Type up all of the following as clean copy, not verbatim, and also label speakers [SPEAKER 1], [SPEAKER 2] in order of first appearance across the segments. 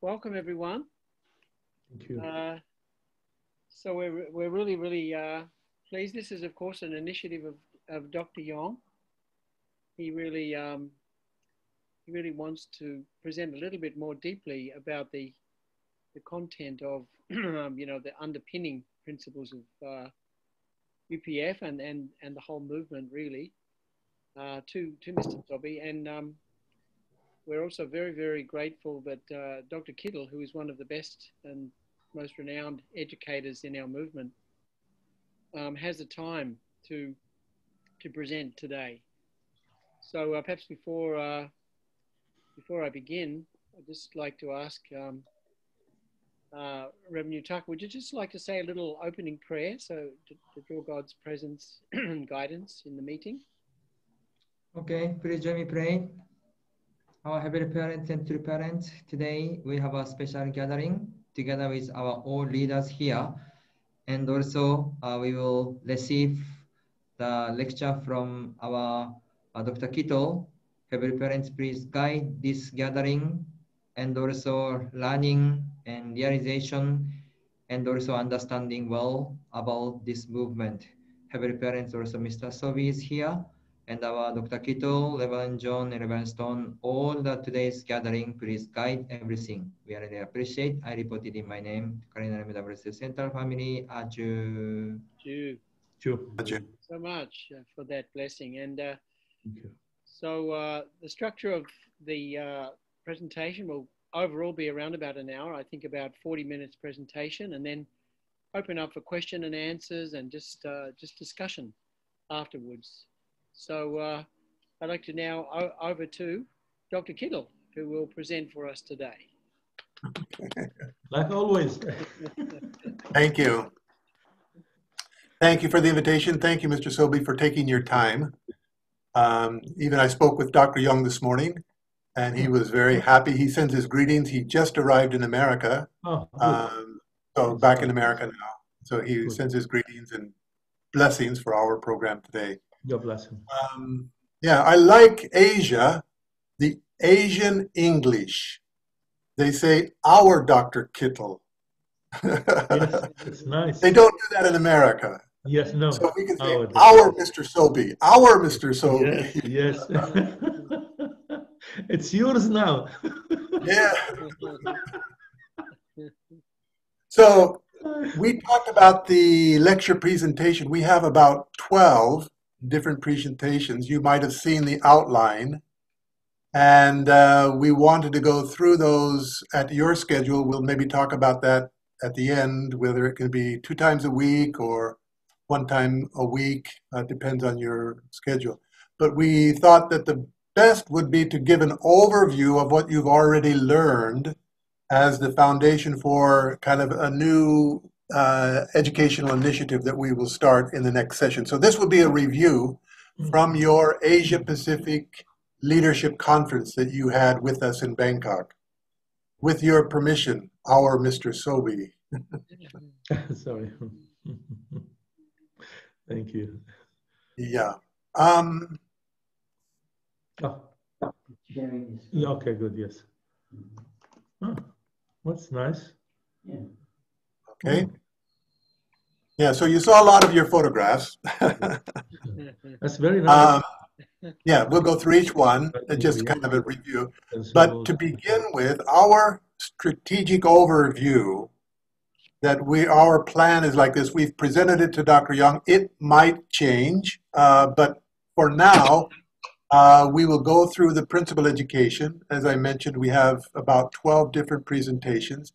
[SPEAKER 1] welcome everyone.
[SPEAKER 2] Thank you.
[SPEAKER 1] So we're really pleased. This is of course an initiative of Dr. Yong. He really wants to present a little bit more deeply about the content of the underpinning principles of UPF and the whole movement really to Mr. Sobey, and we're also very grateful that Dr. Kittel, who is one of the best and most renowned educators in our movement, has the time to present today. So perhaps before I begin, I'd just like to ask Reverend Utaka, would you just like to say a little opening prayer so to draw God's presence and guidance in the meeting?
[SPEAKER 3] Okay, please join me pray. Our Heavenly Parents and True Parents, today we have a special gathering together with our all leaders here, and also we will receive the lecture from our Dr. Kittel. Heavenly Parents, please guide this gathering and also learning and realization and also understanding well about this movement. Heavenly Parents, also Mr. Sobey is here, and our Dr. Kittel, Reverend John, and Reverend Stone, all the today's gathering, please guide everything. We really appreciate. I reported in my name, Cardinal MWC Central Family, Aju.
[SPEAKER 1] Thank you so much for that blessing. And so the structure of the presentation will overall be around about an hour, I think about 40 minutes presentation, and then open up for question and answers and just discussion afterwards. So I'd like to now over to Dr. Kittel, who will present for us today.
[SPEAKER 2] Like always.
[SPEAKER 4] Thank you. Thank you for the invitation. Thank you, Mr. Sobey, for taking your time. Even I spoke with Dr. Young this morning, and he was very happy. He sends his greetings. He just arrived in America. So back in America now. So he sends his greetings and blessings for our program today.
[SPEAKER 2] God bless him.
[SPEAKER 4] Yeah, I like Asia, the Asian English. They say our Dr. Kittel.
[SPEAKER 2] Yes, it's nice.
[SPEAKER 4] They don't do that in America.
[SPEAKER 2] Yes, no.
[SPEAKER 4] So we can say our Mr. Sobey, our Mr. Sobey.
[SPEAKER 2] Yes. It's yours now.
[SPEAKER 4] Yeah. So we talked about the lecture presentation. We have about 12 different presentations. You might have seen the outline, and we wanted to go through those at your schedule. We'll maybe talk about that at the end, whether it can be 2 times a week or 1 time a week, depends on your schedule. But we thought that the best would be to give an overview of what you've already learned as the foundation for kind of a new educational initiative that we will start in the next session. So this will be a review from your Asia Pacific Leadership Conference that you had with us in Bangkok. With your permission, our Mr. Sobey.
[SPEAKER 2] Sorry. Thank you.
[SPEAKER 4] Yeah.
[SPEAKER 2] Yeah, okay, good, yes. Oh, that's nice.
[SPEAKER 3] Yeah.
[SPEAKER 4] Okay. Yeah, so you saw a lot of your photographs.
[SPEAKER 2] That's very nice.
[SPEAKER 4] Yeah, we'll go through each one, just kind of a review. But to begin with, our strategic overview, that our plan is like this. We've presented it to Dr. Young. It might change, but for now, we will go through the principal education. As I mentioned, we have about 12 different presentations.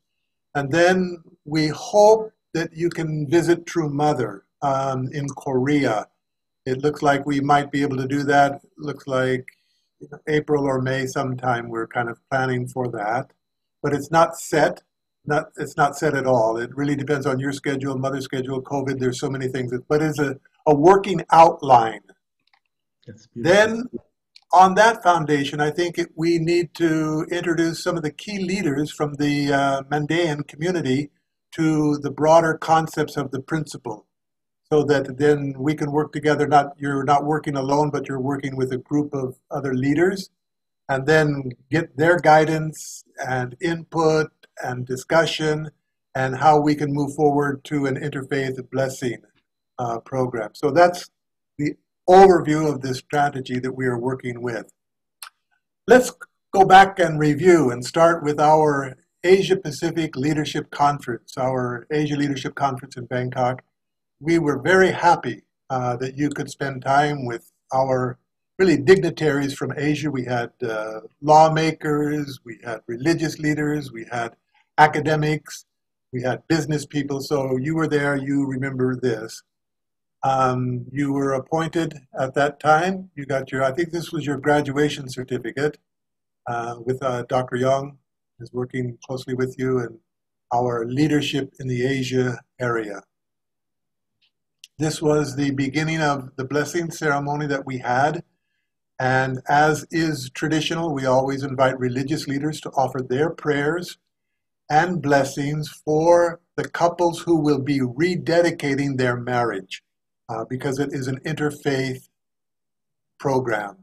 [SPEAKER 4] And then we hope that you can visit True Mother in Korea. It looks like we might be able to do that. Looks like April or May sometime. We're kind of planning for that. But it's not set. It's not set at all. It really depends on your schedule, mother's schedule, COVID. There's so many things. But it's a working outline. Then on that foundation, I think we need to introduce some of the key leaders from the Mandaean community to the broader concepts of the principle, so that then we can work together. You're not working alone, but you're working with a group of other leaders, and then get their guidance and input and discussion and how we can move forward to an interfaith blessing program. So that's the overview of this strategy that we are working with. Let's go back and review and start with our Asia Pacific Leadership Conference, our Asia Leadership Conference in Bangkok. We were very happy that you could spend time with our really dignitaries from Asia. We had lawmakers, we had religious leaders, we had academics, we had business people. So you were there, you remember this. You were appointed at that time. You got your, I think this was your graduation certificate with Dr. Young is working closely with you and our leadership in the Asia area. This was the beginning of the blessing ceremony that we had. And as is traditional, we always invite religious leaders to offer their prayers and blessings for the couples who will be rededicating their marriage because it is an interfaith program.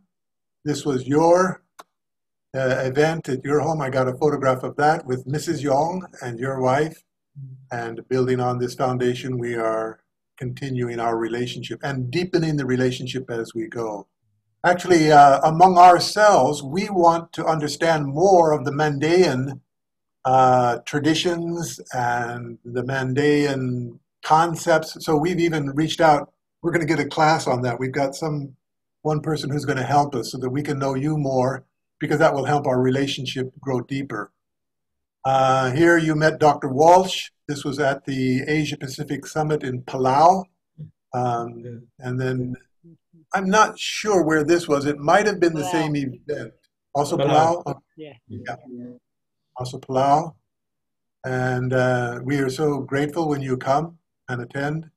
[SPEAKER 4] This was your event at your home. I got a photograph of that with Mrs. Yong and your wife. And building on this foundation, we are continuing our relationship and deepening the relationship as we go. Actually, among ourselves, we want to understand more of the Mandaean traditions and the Mandaean concepts. So we've even reached out. We're going to get a class on that. We've got one person who's going to help us so that we can know you more, because that will help our relationship grow deeper. Here you met Dr. Walsh. This was at the Asia Pacific Summit in Palau. And then I'm not sure where this was. It might have been the same event. Also Palau?
[SPEAKER 1] Yeah.
[SPEAKER 4] Also Palau. And we are so grateful when you come and attend.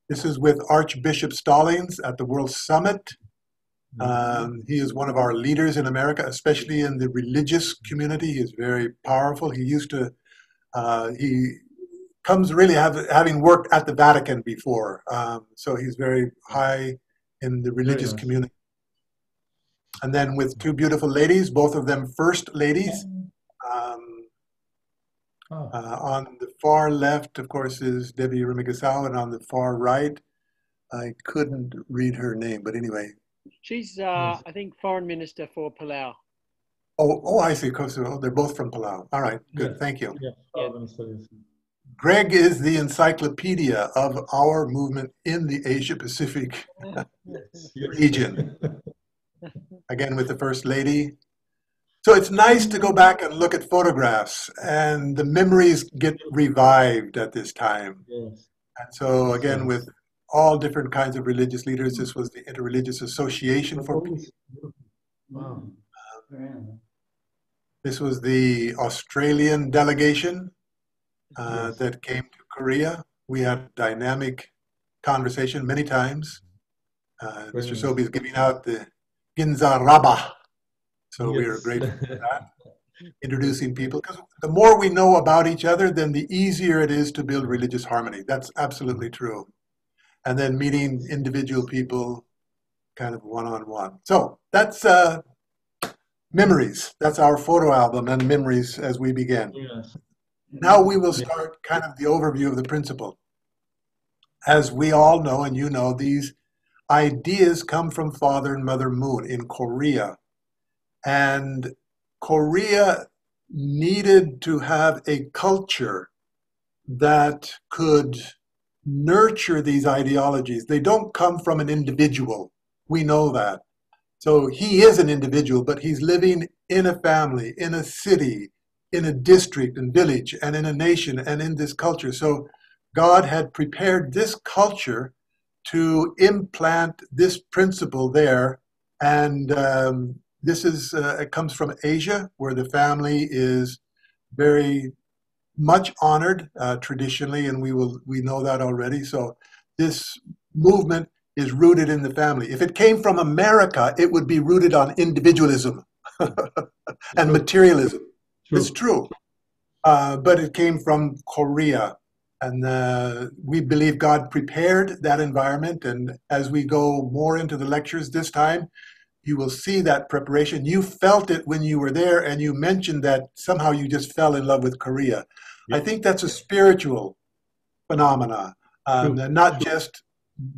[SPEAKER 4] This is with Archbishop Stallings at the World Summit. He is one of our leaders in America, especially in the religious community. He is very powerful. He used to, he comes really having worked at the Vatican before. So he's very high in the religious community. And then with two beautiful ladies, both of them first ladies. On the far left, of course, is Debbie Rimigasau, and on the far right, I couldn't read her name, but anyway.
[SPEAKER 1] She's, I think, foreign minister for Palau.
[SPEAKER 4] Oh, I see. They're both from Palau. All right, good.
[SPEAKER 2] Yes.
[SPEAKER 4] Thank you.
[SPEAKER 2] Yeah.
[SPEAKER 4] Greg is the encyclopedia of our movement in the Asia Pacific region. Again, with the First Lady. So it's nice to go back and look at photographs, and the memories get revived at this time.
[SPEAKER 2] Yes.
[SPEAKER 4] And so again, with all different kinds of religious leaders, this was the Interreligious Association for Peace.
[SPEAKER 2] Wow.
[SPEAKER 4] This was the Australian delegation that came to Korea. We had a dynamic conversation many times. Mr. Sobi is giving out the Ginza Rabah. So we are grateful for that. Introducing people, because the more we know about each other, then the easier it is to build religious harmony. That's absolutely true. And then meeting individual people kind of one-on-one. So that's memories. That's our photo album and memories as we begin.
[SPEAKER 2] Yes.
[SPEAKER 4] Now we will start kind of the overview of the principle. As we all know, and you know, these ideas come from Father and Mother Moon in Korea. And Korea needed to have a culture that could nurture these ideologies. They don't come from an individual. We know that. So he is an individual, but he's living in a family, in a city, in a district and village, and in a nation, and in this culture. So God had prepared this culture to implant this principle there. And this is, it comes from Asia, where the family is very much honored traditionally, and we know that already. So this movement is rooted in the family. If it came from America, it would be rooted on individualism and materialism. True. It's true. But it came from Korea. And we believe God prepared that environment. And as we go more into the lectures this time, you will see that preparation. You felt it when you were there, and you mentioned that somehow you just fell in love with Korea.
[SPEAKER 2] Yeah.
[SPEAKER 4] I think that's a spiritual phenomena, and not just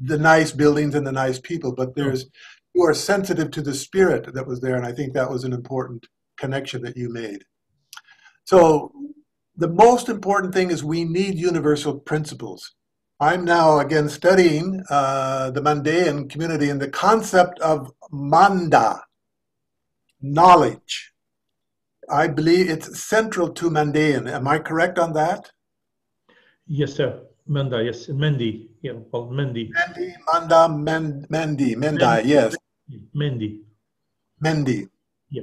[SPEAKER 4] the nice buildings and the nice people, but you are sensitive to the spirit that was there, and I think that was an important connection that you made. So the most important thing is we need universal principles. I'm now again studying the Mandaean community and the concept of manda, knowledge. I believe it's central to Mandaean. Am I correct on that?
[SPEAKER 2] Yes, sir. Manda, yes. Mendi. Yeah, called Mendi.
[SPEAKER 4] Mendi, manda, Mendai, yes.
[SPEAKER 2] Mendi.
[SPEAKER 4] Mendi.
[SPEAKER 2] Yeah.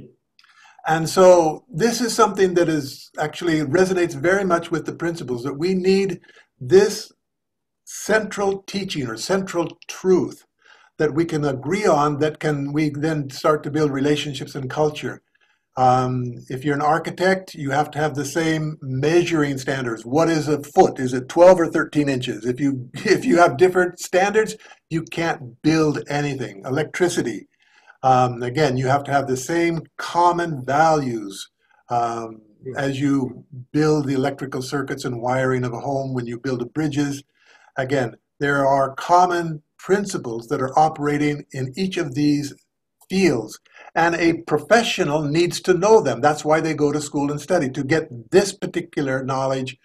[SPEAKER 4] And so this is something that is actually resonates very much with the principles, that we need this central teaching or central truth that we can agree on, that we then start to build relationships and culture. If you're an architect, you have to have the same measuring standards. What is a foot? Is it 12 or 13 inches? If you have different standards, you can't build anything. Electricity, again, you have to have the same common values as you build the electrical circuits and wiring of a home, when you build bridges. Again, there are common principles that are operating in each of these fields, and a professional needs to know them. That's why they go to school and study, to get this particular knowledge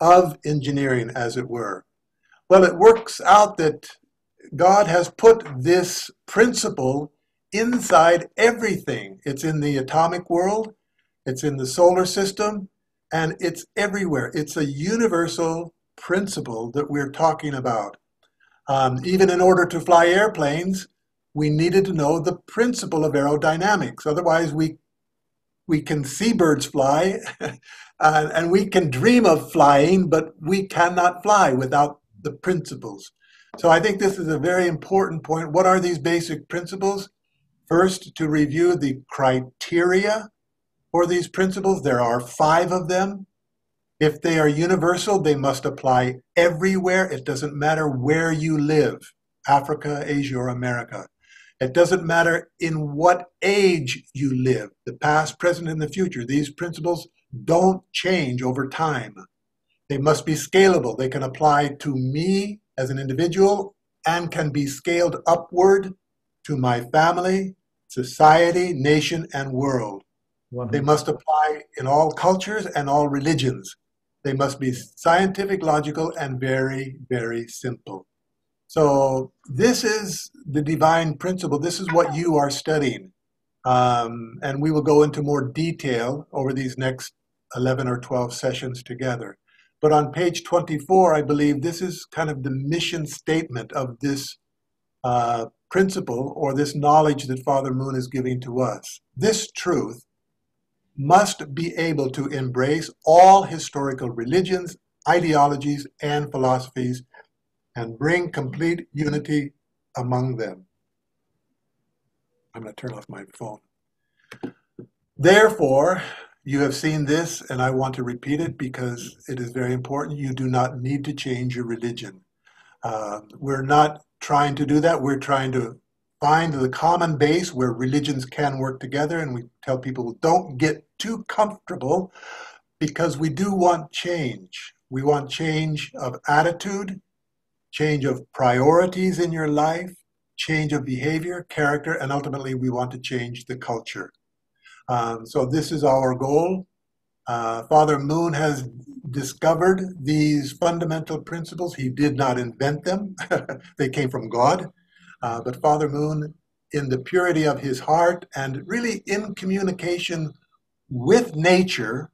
[SPEAKER 4] of engineering, as it were. Well, it works out that God has put this principle inside everything. It's in the atomic world, it's in the solar system, and it's everywhere. It's a universal principle that we're talking about. Even in order to fly airplanes, we needed to know the principle of aerodynamics. Otherwise, we can see birds fly, and we can dream of flying, but we cannot fly without the principles. So I think this is a very important point. What are these basic principles? First, to review the criteria for these principles. There are 5 of them. If they are universal, they must apply everywhere. It doesn't matter where you live, Africa, Asia, or America. It doesn't matter in what age you live, the past, present, and the future. These principles don't change over time. They must be scalable. They can apply to me as an individual and can be scaled upward to my family, society, nation, and world. They must apply in all cultures and all religions. They must be scientific, logical, and very, very simple. So this is the divine principle. This is what you are studying. And we will go into more detail over these next 11 or 12 sessions together. But on page 24, I believe this is kind of the mission statement of this principle, or this knowledge that Father Moon is giving to us. This truth must be able to embrace all historical religions, ideologies, and philosophies, and bring complete unity among them. I'm going to turn off my phone. Therefore, you have seen this, and I want to repeat it because it is very important. You do not need to change your religion. We're not trying to do that. We're trying to find the common base where religions can work together, and we tell people, don't get too comfortable, because we do want change. We want change of attitude, change of priorities in your life, change of behavior, character, and ultimately we want to change the culture. So this is our goal. Father Moon has discovered these fundamental principles. He did not invent them. They came from God. But Father Moon, in the purity of his heart and really in communication with nature,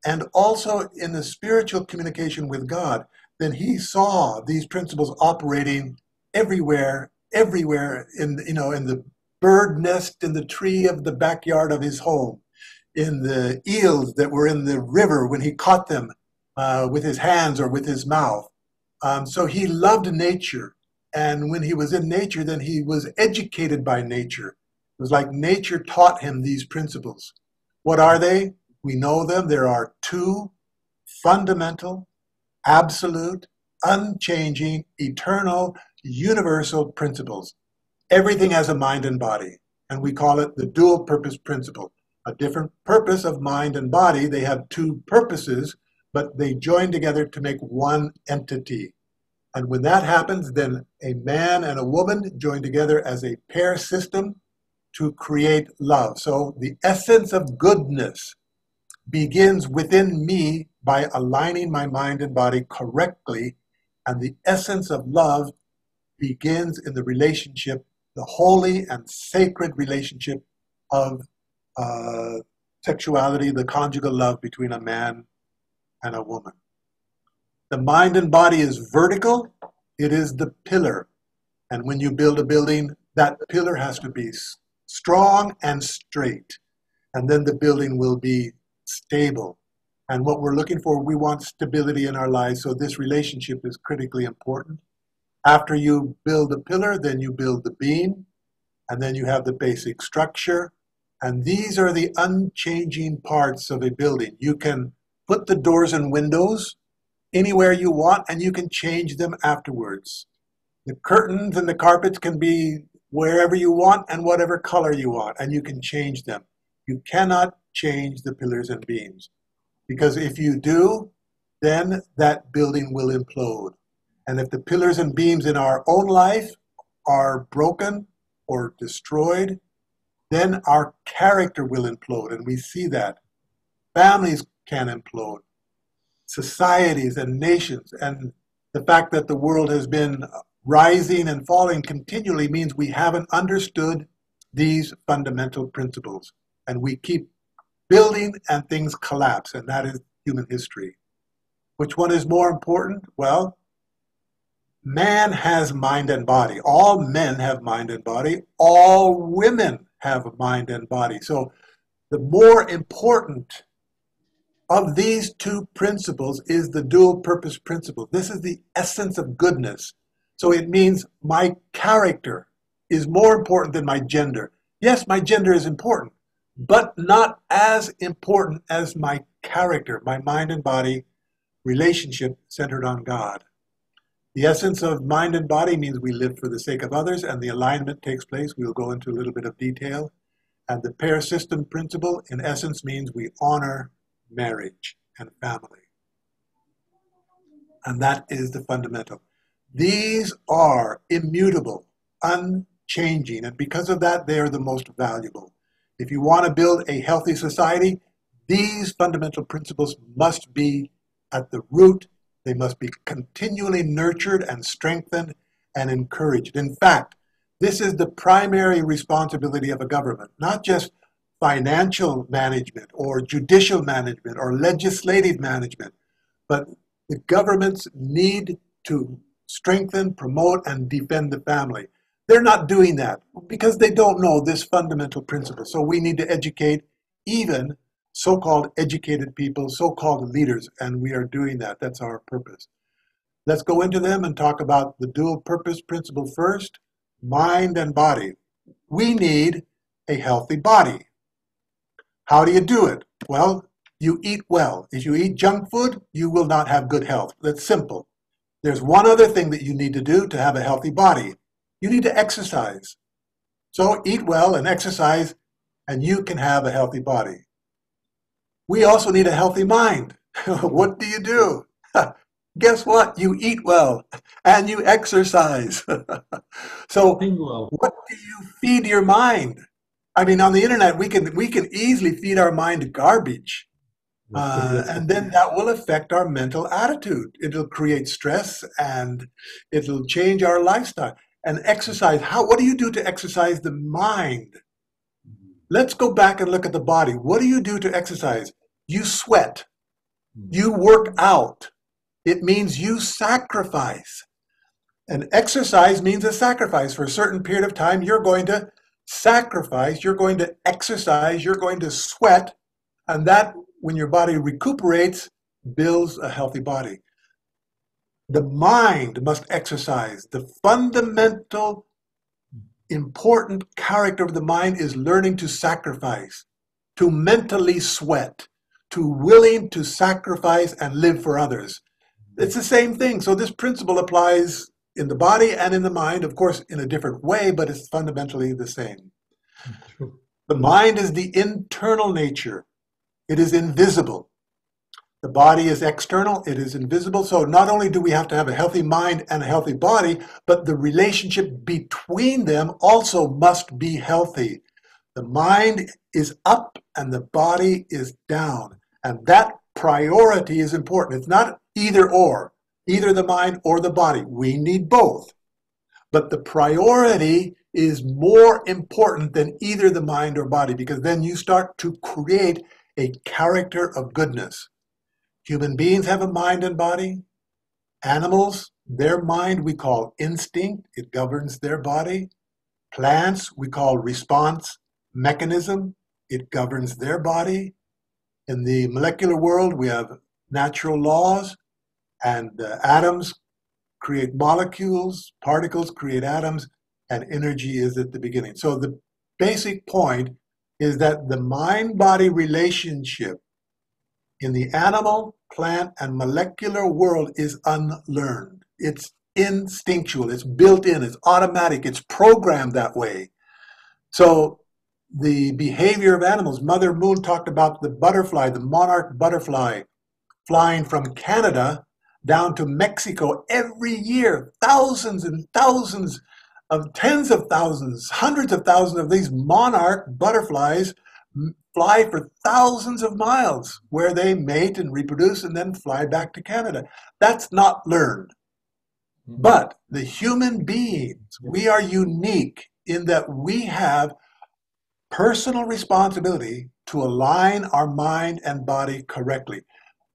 [SPEAKER 4] and also in the spiritual communication with God, then he saw these principles operating everywhere in the bird nest in the tree of the backyard of his home, in the eels that were in the river when he caught them with his hands or with his mouth. So he loved nature. And when he was in nature, then he was educated by nature. It was like nature taught him these principles. What are they? We know them. There are 2 fundamental, absolute, unchanging, eternal, universal principles. Everything has a mind and body. and we call it the dual purpose principle. A different purpose of mind and body. They have two purposes, but they join together to make one entity. And when that happens, then a man and a woman join together as a pair system to create love. So the essence of goodness begins within me by aligning my mind and body correctly, and the essence of love begins in the relationship, the holy and sacred relationship of sexuality, the conjugal love between a man and a woman. The mind and body is vertical. It is the pillar. And when you build a building, that pillar has to be strong and straight. And then the building will be stable. And what we're looking for, we want stability in our lives. So this relationship is critically important. After you build the pillar, then you build the beam. And then you have the basic structure. And these are the unchanging parts of a building. You can put the doors and windows anywhere you want, and you can change them afterwards. The curtains and the carpets can be wherever you want and whatever color you want, and you can change them. You cannot change the pillars and beams, because if you do, then that building will implode. And if the pillars and beams in our own life are broken or destroyed, then our character will implode, and we see that. Families can implode. Societies and nations, and the fact that the world has been rising and falling continually means we haven't understood these fundamental principles, and we keep building and things collapse, and that is human history. Which one is more important? Well, man has mind and body. All men have mind and body. All women have mind and body. So the more important of these two principles is the dual purpose principle. This is the essence of goodness. So it means my character is more important than my gender. Yes, my gender is important, but not as important as my character, my mind and body relationship centered on God. The essence of mind and body means we live for the sake of others, and the alignment takes place. We'll go into a little bit of detail. And the pair system principle, in essence, means we honor marriage and family. And that is the fundamental. These are immutable, unchanging, and because of that, they are the most valuable. If you want to build a healthy society, these fundamental principles must be at the root. They must be continually nurtured and strengthened and encouraged. In fact, this is the primary responsibility of a government, not just financial management or judicial management or legislative management, but the governments need to strengthen, promote, and defend the family. They're not doing that because they don't know this fundamental principle. So we need to educate even so-called educated people, so-called leaders, and we are doing that. That's our purpose. Let's go into them and talk about the dual purpose principle first, mind and body. We need a healthy body. How do you do it? Well, you eat well. If you eat junk food, you will not have good health. That's simple. There's one other thing that you need to do to have a healthy body. You need to exercise. So eat well and exercise, and you can have a healthy body. We also need a healthy mind. What do you do? Guess what? You eat well and you exercise. So what do you feed your mind? I mean, on the internet, we can easily feed our mind garbage. And then that will affect our mental attitude. It'll create stress and it'll change our lifestyle. And exercise, what do you do to exercise the mind? Let's go back and look at the body. What do you do to exercise? You sweat. You work out. It means you sacrifice. And exercise means a sacrifice. For a certain period of time, you're going to sacrifice, you're going to exercise, you're going to sweat, and that, when your body recuperates, builds a healthy body. The mind must exercise. The fundamental important character of the mind is learning to sacrifice, to mentally sweat, to willing to sacrifice and live for others. It's the same thing. So this principle applies in the body and in the mind, of course, in a different way, but it's fundamentally the same.
[SPEAKER 2] True.
[SPEAKER 4] The mind is the internal nature. It is invisible. The body is external. It is invisible. So not only do we have to have a healthy mind and a healthy body, but the relationship between them also must be healthy. The mind is up and the body is down. And that priority is important. It's not either or, either the mind or the body. We need both. But the priority is more important than either the mind or body, because then you start to create a character of goodness. Human beings have a mind and body. Animals, their mind we call instinct. It governs their body. Plants we call response mechanism. It governs their body. In the molecular world, we have natural laws, and atoms create molecules, particles create atoms, and energy is at the beginning. So the basic point is that the mind-body relationship in the animal, plant, and molecular world is unlearned. It's instinctual, it's built in, it's automatic, it's programmed that way. So the behavior of animals, Mother Moon talked about the butterfly, the monarch butterfly, flying from Canada down to Mexico every year, thousands and thousands of tens of thousands, hundreds of thousands of these monarch butterflies fly for thousands of miles where they mate and reproduce and then fly back to Canada. That's not learned. But the human beings, we are unique in that we have personal responsibility to align our mind and body correctly.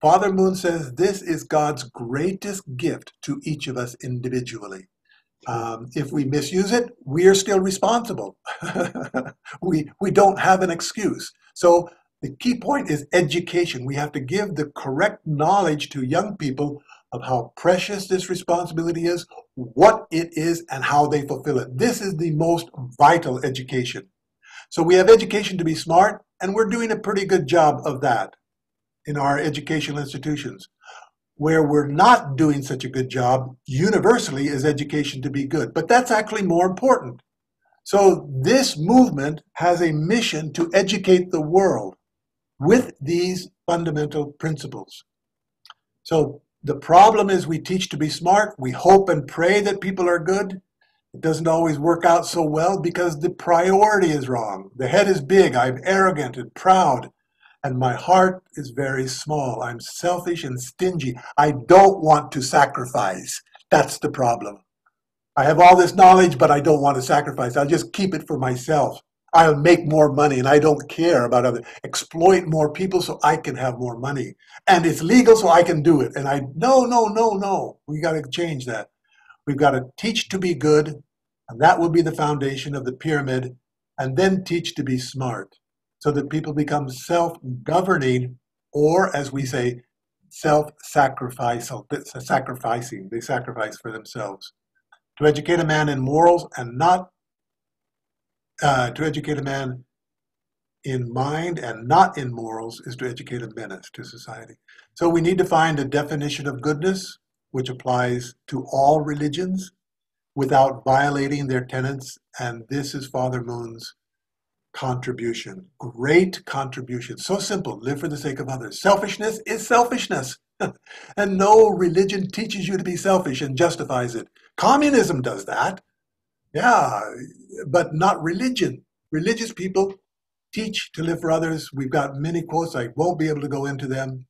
[SPEAKER 4] Father Moon says this is God's greatest gift to each of us individually. If we misuse it, we are still responsible. we don't have an excuse. So the key point is education. We have to give the correct knowledge to young people of how precious this responsibility is, what it is, and how they fulfill it. This is the most vital education. So we have education to be smart, and we're doing a pretty good job of that in our educational institutions. Where we're not doing such a good job universally is education to be good. But that's actually more important. So this movement has a mission to educate the world with these fundamental principles. So the problem is we teach to be smart. We hope and pray that people are good. It doesn't always work out so well because the priority is wrong. The head is big. I'm arrogant and proud. And my heart is very small. I'm selfish and stingy. I don't want to sacrifice. That's the problem. I have all this knowledge, but I don't want to sacrifice. I'll just keep it for myself. I'll make more money, and I don't care about others. Exploit more people so I can have more money. And it's legal, so I can do it. And no. We got to change that. We've got to teach to be good, and that will be the foundation of the pyramid, and then teach to be smart, so that people become self-governing, or as we say, self-sacrificing. They sacrifice for themselves. To educate a man in morals and not, to educate a man in mind and not in morals is to educate a menace to society. So we need to find a definition of goodness which applies to all religions without violating their tenets, and this is Father Moon's contribution. Great contribution. So simple. Live for the sake of others. Selfishness is selfishness. And no religion teaches you to be selfish and justifies it. Communism does that. Yeah, but not religion. Religious people teach to live for others. We've got many quotes. I won't be able to go into them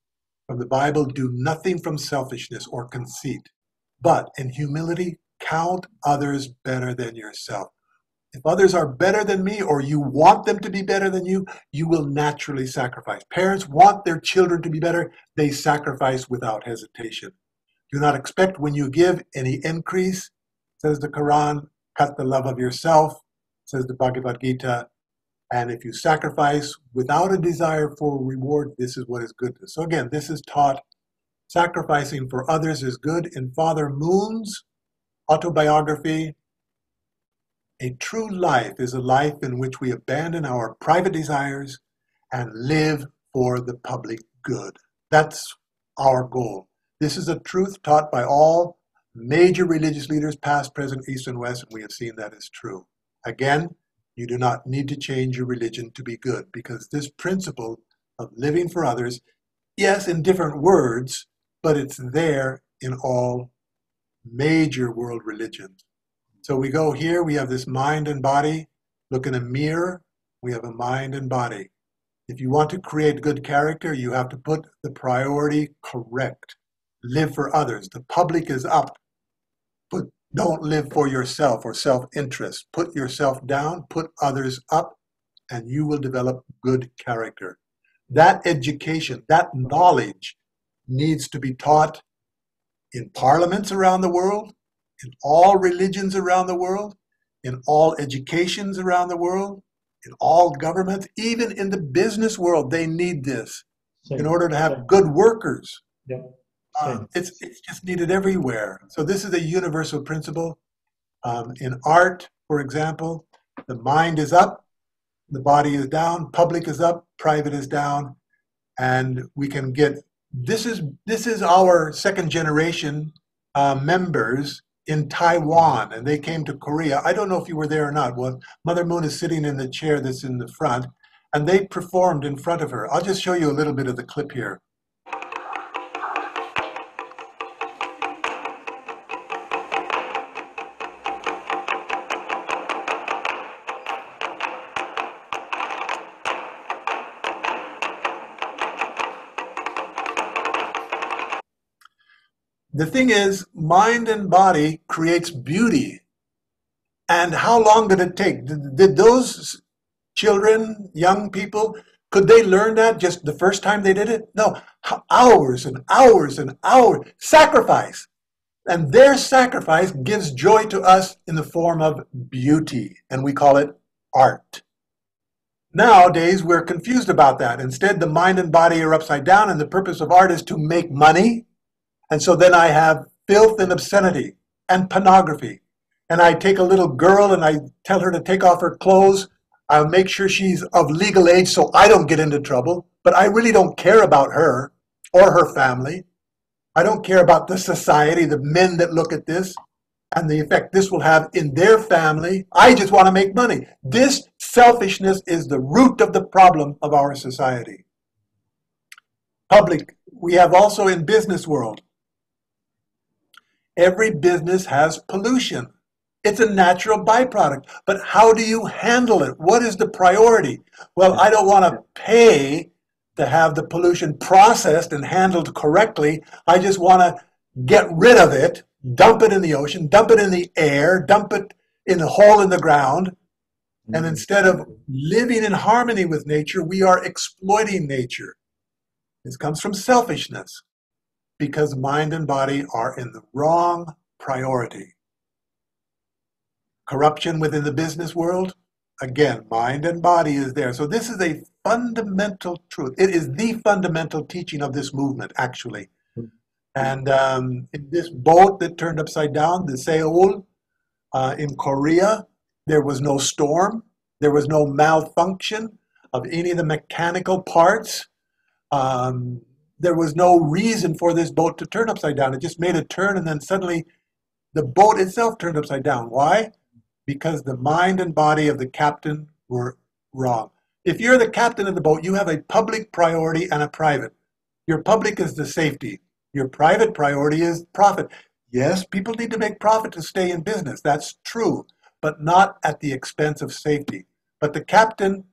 [SPEAKER 4] from the Bible. Do nothing from selfishness or conceit, but in humility, count others better than yourself. If others are better than me, or you want them to be better than you, you will naturally sacrifice. Parents want their children to be better. They sacrifice without hesitation. Do not expect when you give any increase, says the Quran. Cut the love of yourself, says the Bhagavad Gita. And if you sacrifice without a desire for reward, this is what is goodness. So again, this is taught. Sacrificing for others is good. In Father Moon's autobiography, a true life is a life in which we abandon our private desires and live for the public good. That's our goal. This is a truth taught by all major religious leaders, past, present, east, and west, and we have seen that is true. Again, You do not need to change your religion to be good, because this principle of living for others, yes, in different words, but it's there in all major world religions. So we go here, we have this mind and body. Look in a mirror, we have a mind and body. If you want to create good character, you have to put the priority correct. Live for others. The public is up. But don't live for yourself or self-interest. Put yourself down, put others up, and you will develop good character. That education, that knowledge needs to be taught in parliaments around the world, in all religions around the world, in all educations around the world, in all governments, even in the business world. They need this in order to have good workers. It's just needed everywhere. So this is a universal principle. In art, for example, the mind is up, the body is down, public is up, private is down, and we can get, this is our second generation members in Taiwan, and they came to Korea. I don't know if you were there or not. Well, Mother Moon is sitting in the chair that's in the front, and they performed in front of her. I'll just show you a little bit of the clip here. The thing is, mind and body creates beauty. And how long did it take? Did those children, young people, could they learn that just the first time they did it? No, hours and hours and hours. Sacrifice. And their sacrifice gives joy to us in the form of beauty, and we call it art. Nowadays, we're confused about that. Instead, the mind and body are upside down, and the purpose of art is to make money. And so then I have filth and obscenity and pornography. And I take a little girl and I tell her to take off her clothes. I'll make sure she's of legal age so I don't get into trouble. But I really don't care about her or her family. I don't care about the society, the men that look at this, and the effect this will have in their family. I just want to make money. This selfishness is the root of the problem of our society. Public, we have also in business world. Every business has pollution. It's a natural byproduct. But how do you handle it? What is the priority? Well, I don't want to pay to have the pollution processed and handled correctly. I just want to get rid of it, dump it in the ocean, dump it in the air, dump it in a hole in the ground. And instead of living in harmony with nature, we are exploiting nature. This comes from selfishness, because mind and body are in the wrong priority. Corruption within the business world, again, mind and body is there. So this is a fundamental truth. It is the fundamental teaching of this movement, actually. And in this boat that turned upside down, the Seoul in Korea, there was no storm. There was no malfunction of any of the mechanical parts. There was no reason for this boat to turn upside down. It just made a turn, and then suddenly the boat itself turned upside down. Why? Because the mind and body of the captain were wrong. If you're the captain of the boat, you have a public priority and a private. Your public is the safety. Your private priority is profit. Yes, people need to make profit to stay in business. That's true, but not at the expense of safety. But the captain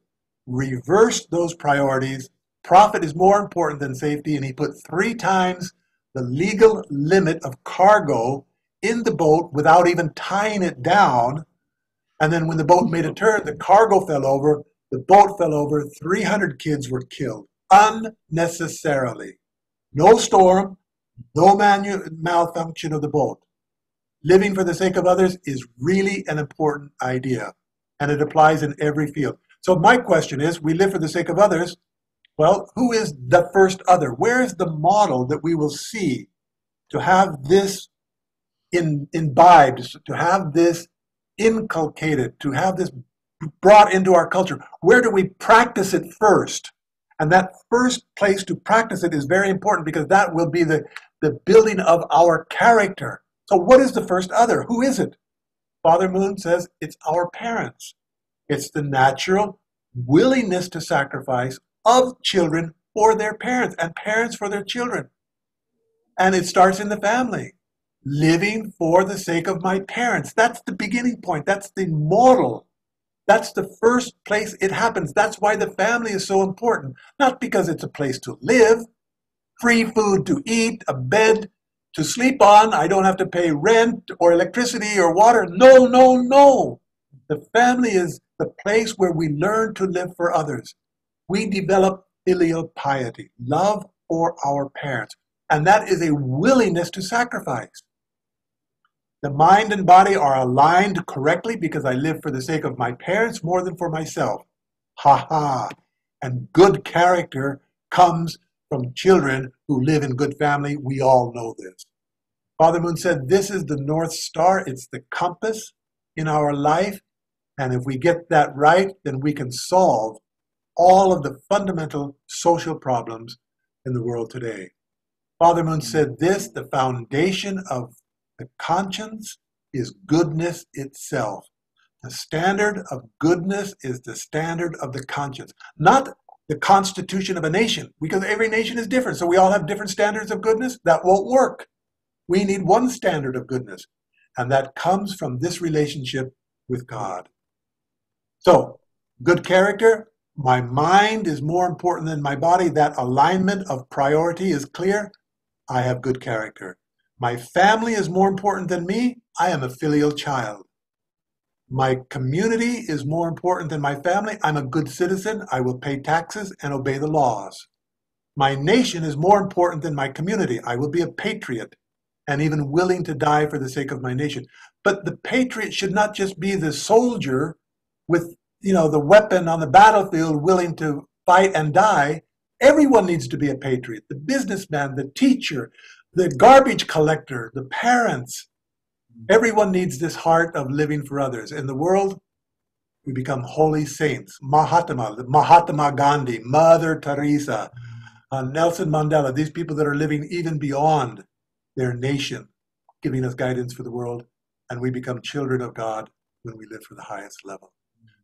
[SPEAKER 4] reversed those priorities. Profit is more important than safety, and he put 3 times the legal limit of cargo in the boat without even tying it down. And then when the boat made a turn, the cargo fell over, the boat fell over, 300 kids were killed unnecessarily. No storm, no malfunction of the boat. Living for the sake of others is really an important idea, and it applies in every field. So my question is, we live for the sake of others. Well, who is the first other? Where is the model that we will see to have this imbibed, to have this inculcated, to have this brought into our culture? Where do we practice it first? And that first place to practice it is very important, because that will be the building of our character. So what is the first other? Who is it? Father Moon says it's our parents. It's the natural willingness to sacrifice of children for their parents and parents for their children. And it starts in the family. Living for the sake of my parents. That's the beginning point. That's the model. That's the first place it happens. That's why the family is so important. Not because it's a place to live, free food to eat, a bed to sleep on. I don't have to pay rent or electricity or water. No, no, no. The family is the place where we learn to live for others. We develop filial piety, love for our parents. And that is a willingness to sacrifice. The mind and body are aligned correctly because I live for the sake of my parents more than for myself. Ha ha. And good character comes from children who live in good family. We all know this. Father Moon said this is the North Star. It's the compass in our life. And if we get that right, then we can solve all of the fundamental social problems in the world today. Father Moon said this, the foundation of the conscience is goodness itself. The standard of goodness is the standard of the conscience, not the constitution of a nation, because every nation is different. So we all have different standards of goodness. That won't work. We need one standard of goodness, and that comes from this relationship with God. So, good character, my mind is more important than my body. That alignment of priority is clear. I have good character. My family is more important than me. I am a filial child. My community is more important than my family. I'm a good citizen. I will pay taxes and obey the laws. My nation is more important than my community. I will be a patriot and even willing to die for the sake of my nation. But the patriot should not just be the soldier with, the weapon on the battlefield willing to fight and die. Everyone needs to be a patriot. The businessman, the teacher, the garbage collector, the parents. Everyone needs this heart of living for others. In the world, we become holy saints. Mahatma Gandhi, Mother Teresa, Nelson Mandela, these people that are living even beyond their nation, giving us guidance for the world, and we become children of God when we live for the highest level.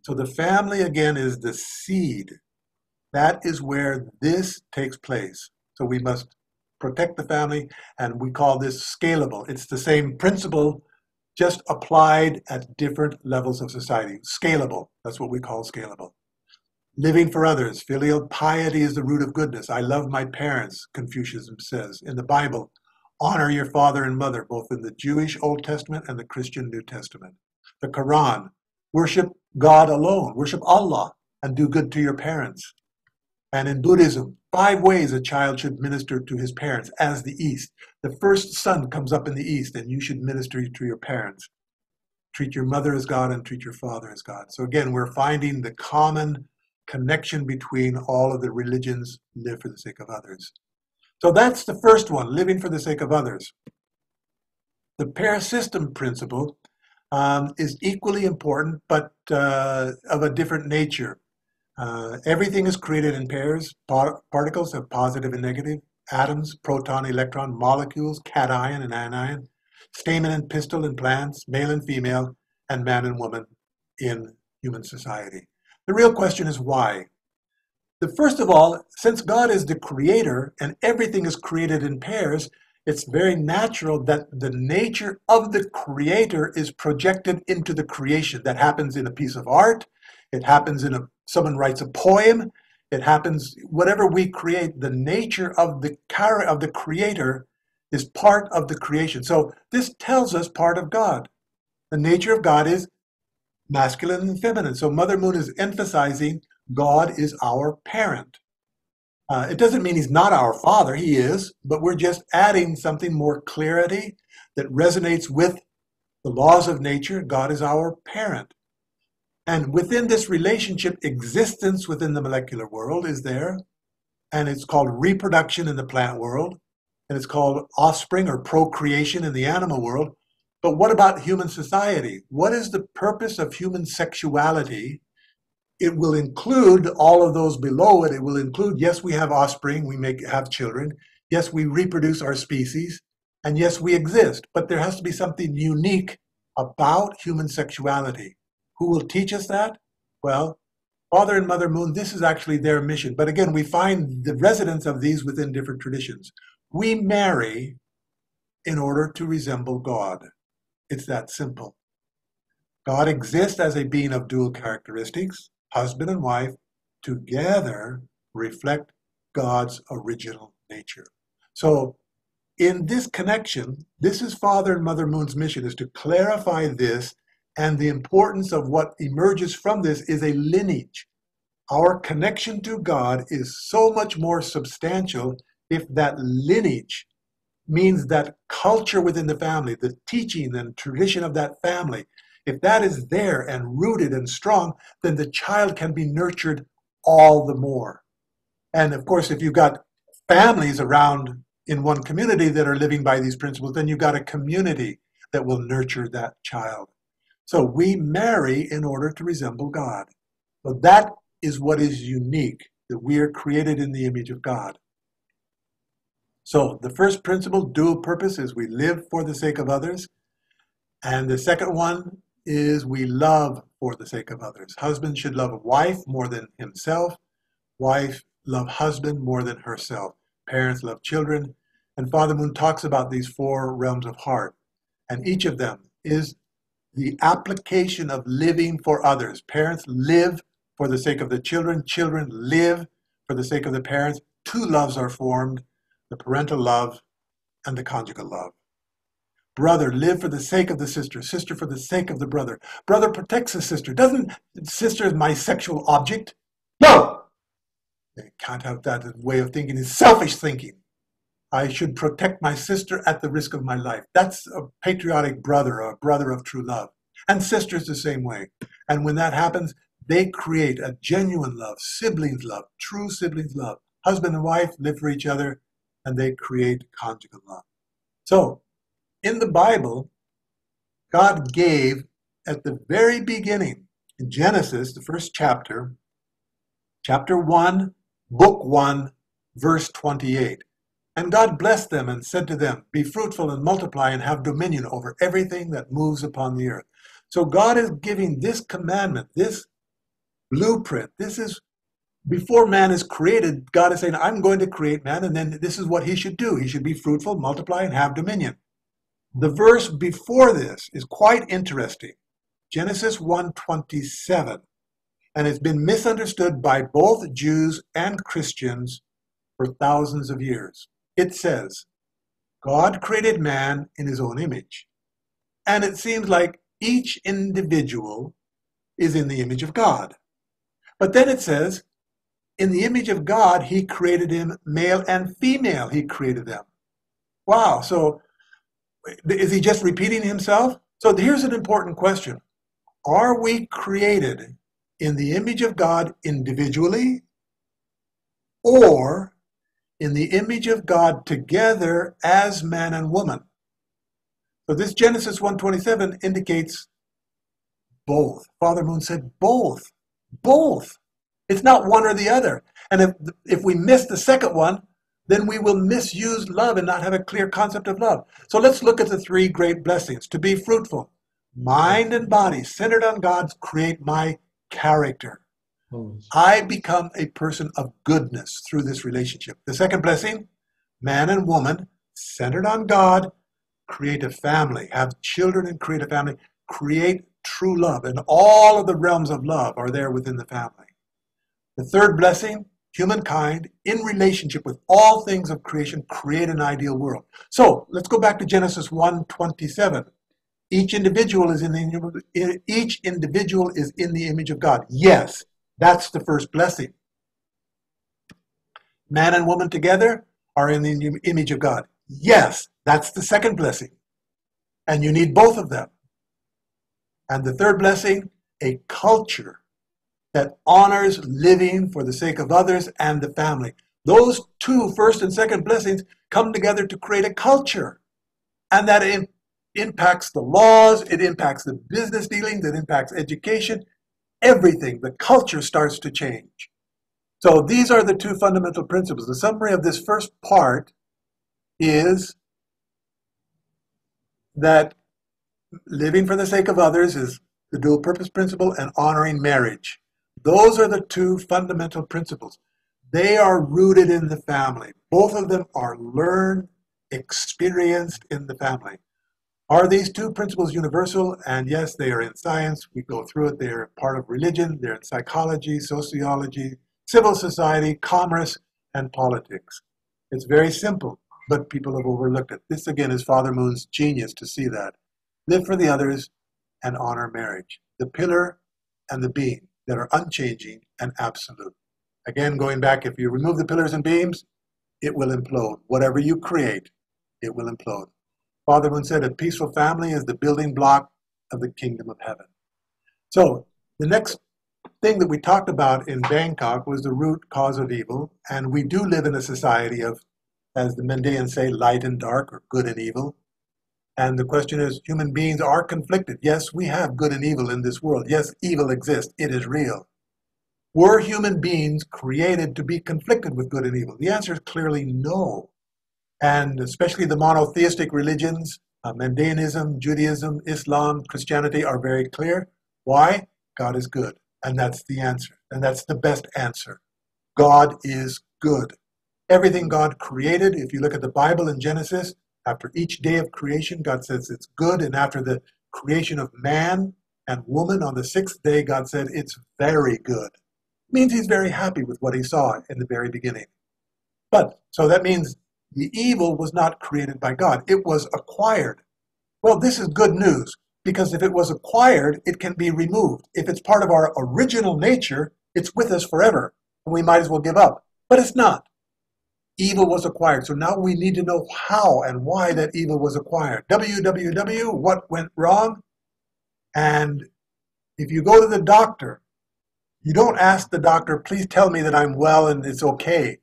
[SPEAKER 4] So the family, again, is the seed. That is where this takes place. So we must protect the family, and we call this scalable. It's the same principle, just applied at different levels of society. Scalable, that's what we call scalable. Living for others, filial piety is the root of goodness. I love my parents, Confucianism says. In the Bible, honor your father and mother, both in the Jewish Old Testament and the Christian New Testament. The Quran, worship God alone, worship Allah, and do good to your parents. And in Buddhism, 5 ways a child should minister to his parents as the East. The first sun comes up in the East, and you should minister to your parents. Treat your mother as God and treat your father as God. So again, we're finding the common connection between all of the religions, live for the sake of others. So that's the first one, living for the sake of others. The pair system principle is equally important, but of a different nature. Everything is created in pairs. Particles have positive and negative. Atoms, proton, electron, molecules, cation and anion, stamen and pistil in plants, male and female, and man and woman in human society. The real question is why? First of all, since God is the creator and everything is created in pairs, it's very natural that the nature of the creator is projected into the creation. That happens in a piece of art. It happens in someone writes a poem. It happens, whatever we create, the nature of the creator is part of the creation. So this tells us part of God. The nature of God is masculine and feminine. So Mother Moon is emphasizing God is our parent. It doesn't mean he's not our father, he is, but we're just adding something more clarity that resonates with the laws of nature. God is our parent. And within this relationship, existence within the molecular world is there, and it's called reproduction in the plant world, and it's called offspring or procreation in the animal world. But what about human society? What is the purpose of human sexuality? It will include all of those below it. It will include, yes, we have offspring, we have children. Yes, we reproduce our species. And yes, we exist. But there has to be something unique about human sexuality. Who will teach us that? Well, Father and Mother Moon, this is actually their mission. But again, we find the residence of these within different traditions. We marry in order to resemble God. It's that simple. God exists as a being of dual characteristics. Husband and wife together reflect God's original nature. So in this connection, this is Father and Mother Moon's mission, is to clarify this, and the importance of what emerges from this is a lineage. Our connection to God is so much more substantial if that lineage means that culture within the family, the teaching and tradition of that family, if that is there and rooted and strong, then the child can be nurtured all the more. And of course, if you've got families around in one community that are living by these principles, then you've got a community that will nurture that child. So we marry in order to resemble God. So that is what is unique, that we are created in the image of God. So the first principle, dual purpose, is we live for the sake of others. And the second one is we love for the sake of others. Husband should love a wife more than himself. Wife love husband more than herself. Parents love children. And Father Moon talks about these four realms of heart. And each of them is the application of living for others. Parents live for the sake of the children. Children live for the sake of the parents. Two loves are formed, the parental love and the conjugal love. Brother, live for the sake of the sister. Sister for the sake of the brother. Brother protects his sister. Doesn't sister is my sexual object? No! They can't have that way of thinking. It's selfish thinking. I should protect my sister at the risk of my life. That's a patriotic brother, a brother of true love. And sisters the same way. And when that happens, they create a genuine love, siblings love, true siblings love. Husband and wife live for each other, and they create conjugal love. So, in the Bible, God gave at the very beginning, in Genesis, the first chapter, chapter 1, book 1, verse 28. And God blessed them and said to them, be fruitful and multiply and have dominion over everything that moves upon the earth. So God is giving this commandment, this blueprint. This is, before man is created, God is saying, I'm going to create man, and then this is what he should do. He should be fruitful, multiply, and have dominion. The verse before this is quite interesting. Genesis 1:27. And it's been misunderstood by both Jews and Christians for thousands of years. It says, God created man in his own image. And it seems like each individual is in the image of God. But then it says, in the image of God, he created him male and female, he created them. Wow, so is he just repeating himself? So here's an important question. Are we created in the image of God individually, or in the image of God together as man and woman? So this Genesis 1:27 indicates both. Father Moon said both. Both. It's not one or the other. And if we miss the second one, then we will misuse love and not have a clear concept of love. So let's look at the three great blessings. To be fruitful. Mind and body centered on God create my character. I become a person of goodness through this relationship. The second blessing, man and woman centered on God create a family, have children and create a family, create true love. And all of the realms of love are there within the family. The third blessing, humankind in relationship with all things of creation create an ideal world. So let's go back to Genesis 1:27. Each individual is in the image of God. Yes, that's the first blessing. Man and woman together are in the image of God. Yes, that's the second blessing. And you need both of them. And the third blessing, a culture that honors living for the sake of others and the family. Those two, first and second blessings, come together to create a culture. And that impacts the laws, it impacts the business dealings, it impacts education, everything. The culture starts to change. So these are the two fundamental principles. The summary of this first part is that living for the sake of others is the dual purpose principle, and honoring marriage. those are the two fundamental principles. They are rooted in the family. Both of them are learned, experienced in the family. Are these two principles universal? And yes, they are in science. We go through it. They're part of religion. They're in psychology, sociology, civil society, commerce, and politics. It's very simple, but people have overlooked it. This, again, is Father Moon's genius to see that. Live for the others and honor marriage. The pillar and the beam that are unchanging and absolute. Again, going back, if you remove the pillars and beams, it will implode. Whatever you create, it will implode. Father Moon said a peaceful family is the building block of the kingdom of heaven. So the next thing that we talked about in Bangkok was the root cause of evil. And we do live in a society of, as the Mandaeans say, light and dark, or good and evil. And the question is, human beings are conflicted. Yes, we have good and evil in this world. Yes, evil exists. It is real. Were human beings created to be conflicted with good and evil? The answer is clearly no. And especially the monotheistic religions, Mandaeanism, Judaism, Islam, Christianity are very clear. Why? God is good. And that's the answer. And that's the best answer. God is good. Everything God created, if you look at the Bible in Genesis, after each day of creation, God says it's good. And after the creation of man and woman on the sixth day, God said it's very good. It means he's very happy with what he saw in the very beginning. But, so that means the evil was not created by God. It was acquired. Well, this is good news, because if it was acquired, it can be removed. If it's part of our original nature, it's with us forever, and we might as well give up. But it's not. Evil was acquired. So now we need to know how and why that evil was acquired. www, what went wrong? And if you go to the doctor, you don't ask the doctor, please tell me that I'm well and it's okay.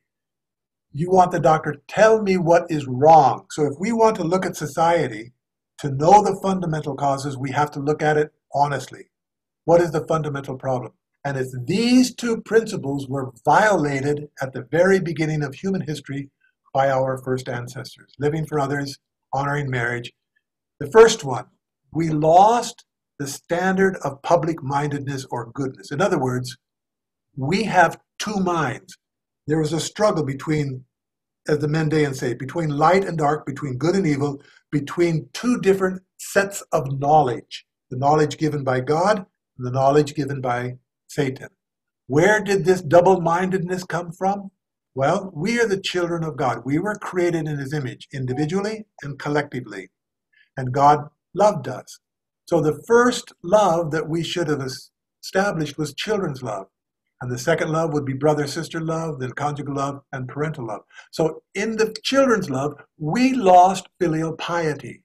[SPEAKER 4] You want the doctor to tell me what is wrong. So if we want to look at society, to know the fundamental causes, we have to look at it honestly. What is the fundamental problem? And it's these two principles were violated at the very beginning of human history by our first ancestors. Living for others, honoring marriage. The first one, we lost the standard of public-mindedness or goodness. In other words, we have two minds. There was a struggle between, as the Mandaeans say, between light and dark, between good and evil, between two different sets of knowledge. The knowledge given by God and the knowledge given by Satan. Where did this double-mindedness come from? Well, we are the children of God. We were created in his image, individually and collectively. And God loved us. So the first love that we should have established was children's love. And the second love would be brother-sister love, then conjugal love, and parental love. So in the children's love, we lost filial piety.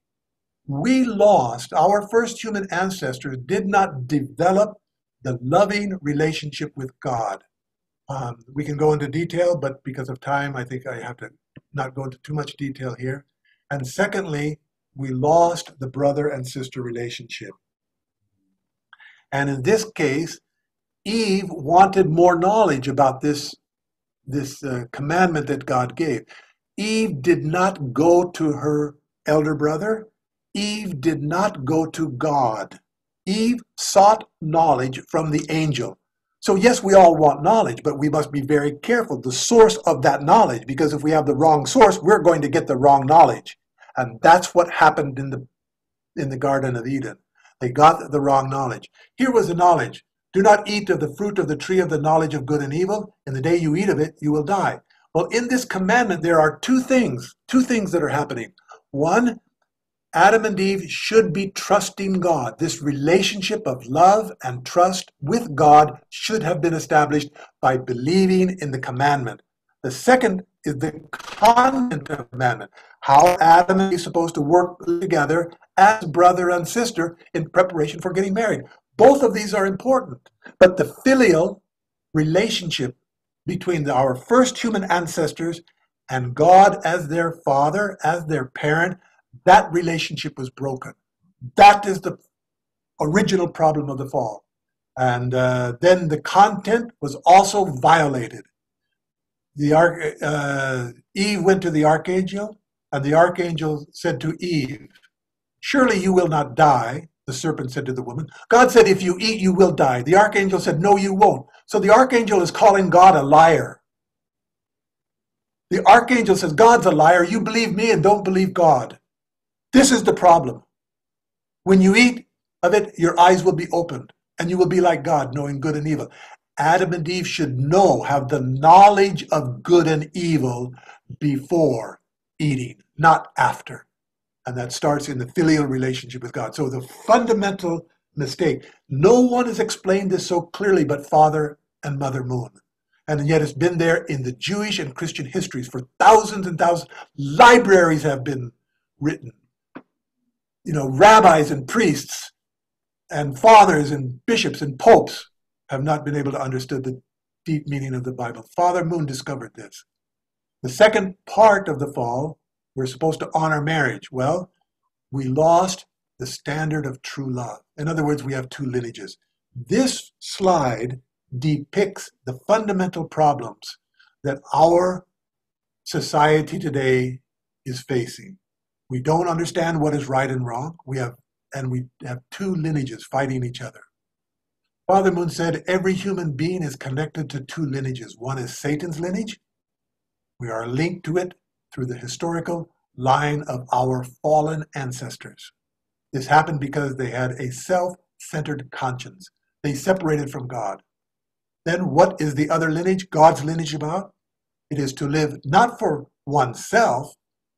[SPEAKER 4] We lost, our first human ancestors did not develop the loving relationship with God. We can go into detail, but because of time, I think I have to not go into too much detail here. And secondly, we lost the brother and sister relationship. And in this case, Eve wanted more knowledge about this commandment that God gave. Eve did not go to her elder brother. Eve did not go to God. Eve sought knowledge from the angel. So yes, we all want knowledge, but we must be very careful, the source of that knowledge, because if we have the wrong source, we're going to get the wrong knowledge. And that's what happened in the Garden of Eden. They got the wrong knowledge. Here was the knowledge. Do not eat of the fruit of the tree of the knowledge of good and evil. In the day you eat of it, you will die. Well, in this commandment, there are two things that are happening. One, Adam and Eve should be trusting God. This relationship of love and trust with God should have been established by believing in the commandment. The second is the content of the commandment. How Adam and Eve are supposed to work together as brother and sister in preparation for getting married. Both of these are important. But the filial relationship between our first human ancestors and God as their father, as their parent, that relationship was broken. That is the original problem of the fall. And then the content was also violated. Eve went to the archangel, and the archangel said to Eve, surely you will not die. the serpent said to the woman. God said, if you eat, you will die. The archangel said, no, you won't. So the archangel is calling God a liar. The archangel says, God's a liar. You believe me and don't believe God. This is the problem. When you eat of it, your eyes will be opened, and you will be like God, knowing good and evil. Adam and Eve should have the knowledge of good and evil before eating, not after. And that starts in the filial relationship with God. So the fundamental mistake, no one has explained this so clearly but Father and Mother Moon. And yet it's been there in the Jewish and Christian histories for thousands and thousands. Libraries have been written. Rabbis and priests and fathers and bishops and popes have not been able to understand the deep meaning of the Bible. Father Moon discovered this. The second part of the fall, we're supposed to honor marriage. Well, we lost the standard of true love. In other words, we have two lineages. This slide depicts the fundamental problems that our society today is facing. We don't understand what is right and wrong. We have two lineages fighting each other. Father Moon said every human being is connected to two lineages. One is Satan's lineage. We are linked to it through the historical line of our fallen ancestors. This happened because they had a self-centered conscience. They separated from God. Then what is the other lineage, God's lineage, about? It is to live not for oneself,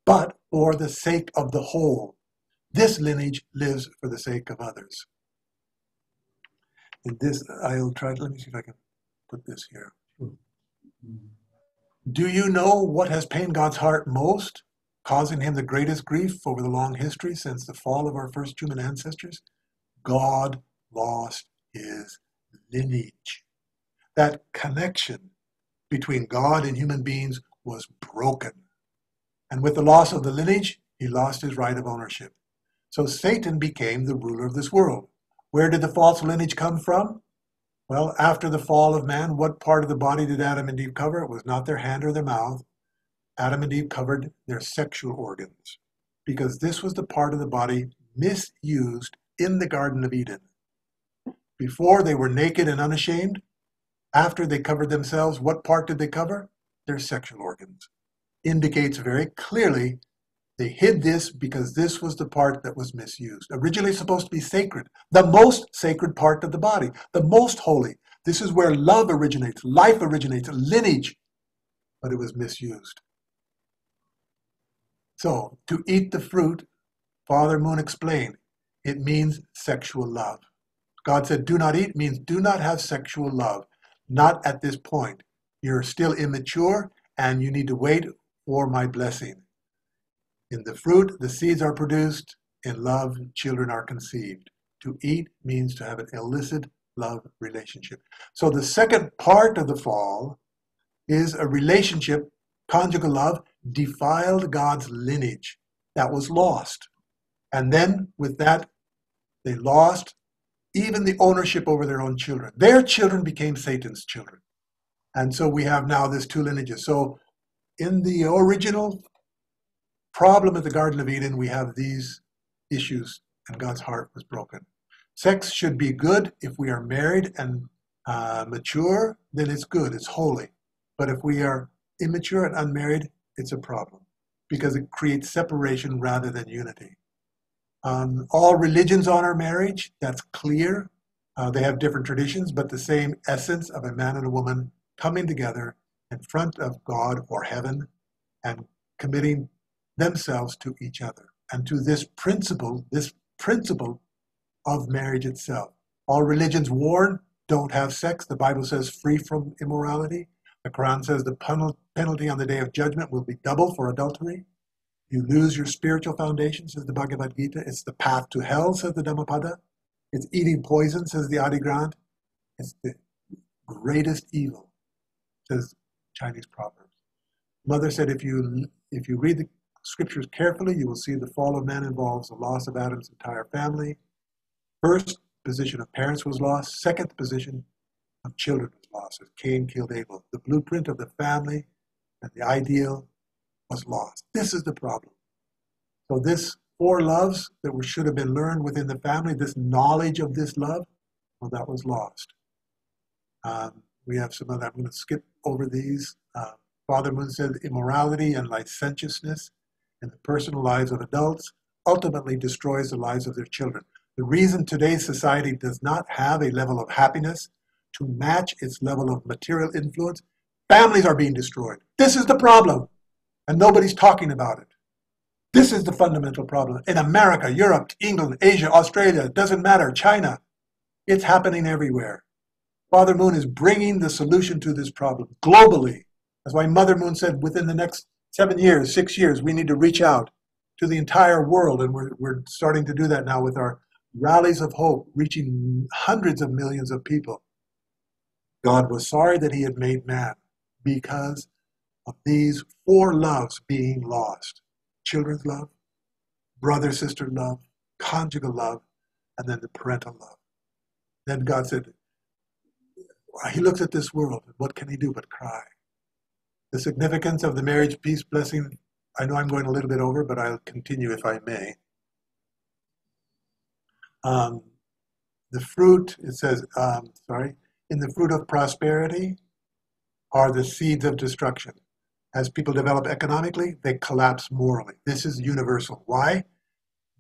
[SPEAKER 4] but for the sake of the whole. This lineage lives for the sake of others. In this, let me see if I can put this here. Do you know what has pained God's heart most, causing him the greatest grief over the long history since the fall of our first human ancestors? God lost his lineage. That connection between God and human beings was broken. And with the loss of the lineage, he lost his right of ownership. So Satan became the ruler of this world. Where did the false lineage come from? Well, after the fall of man, what part of the body did Adam and Eve cover? It was not their hand or their mouth. Adam and Eve covered their sexual organs, because this was the part of the body misused in the Garden of Eden. Before, they were naked and unashamed. After they covered themselves, what part did they cover? Their sexual organs. Indicates very clearly they hid this because this was the part that was misused. Originally supposed to be sacred, the most sacred part of the body, the most holy. This is where love originates, life originates, lineage, but it was misused. So, to eat the fruit, Father Moon explained, it means sexual love. God said, do not eat means do not have sexual love. Not at this point. You're still immature and you need to wait for my blessing. In the fruit, the seeds are produced. In love, children are conceived. To eat means to have an illicit love relationship. So the second part of the fall is a relationship, conjugal love, defiled God's lineage. That was lost. And then with that, they lost even the ownership over their own children. Their children became Satan's children. And so we have now this two lineages. So in the original problem at the Garden of Eden, we have these issues, and God's heart was broken. Sex should be good. If we are married and mature, then it's good, it's holy. But if we are immature and unmarried, it's a problem because it creates separation rather than unity. All religions honor marriage, that's clear. They have different traditions, but the same essence of a man and a woman coming together in front of God or heaven and committing themselves to each other and to this principle of marriage itself. All religions warn, don't have sex. The Bible says free from immorality. The Quran says the penalty on the day of judgment will be double for adultery. You lose your spiritual foundation, says the Bhagavad Gita. It's the path to hell, says the Dhammapada. It's eating poison, says the Adi Granth. It's the greatest evil, says Chinese proverbs. Mother said if you read the scriptures carefully, you will see the fall of man involves the loss of Adam's entire family. First position of parents was lost. Second position of children was lost, as Cain killed Abel. The blueprint of the family and the ideal was lost. This is the problem. So this 4 loves that should have been learned within the family, this knowledge of this love, well, that was lost. We have some other, I'm going to skip over these. Father Moon said immorality and licentiousness in the personal lives of adults ultimately destroys the lives of their children. The reason today's society does not have a level of happiness to match its level of material influence, families are being destroyed. This is the problem, and nobody's talking about it. This is the fundamental problem. In America, Europe, England, Asia, Australia, it doesn't matter, China, it's happening everywhere. Father Moon is bringing the solution to this problem globally. That's why Mother Moon said within the next 7 years, 6 years, we need to reach out to the entire world. And we're starting to do that now with our rallies of hope, reaching hundreds of millions of people. God was sorry that he had made man because of these 4 loves being lost. Children's love, brother-sister love, conjugal love, and then the parental love. Then God said, he looks at this world, and what can he do but cry? The significance of the marriage, peace, blessing, I know I'm going a little bit over, but I'll continue if I may. The fruit, it says, in the fruit of prosperity are the seeds of destruction. As people develop economically, they collapse morally. This is universal. Why?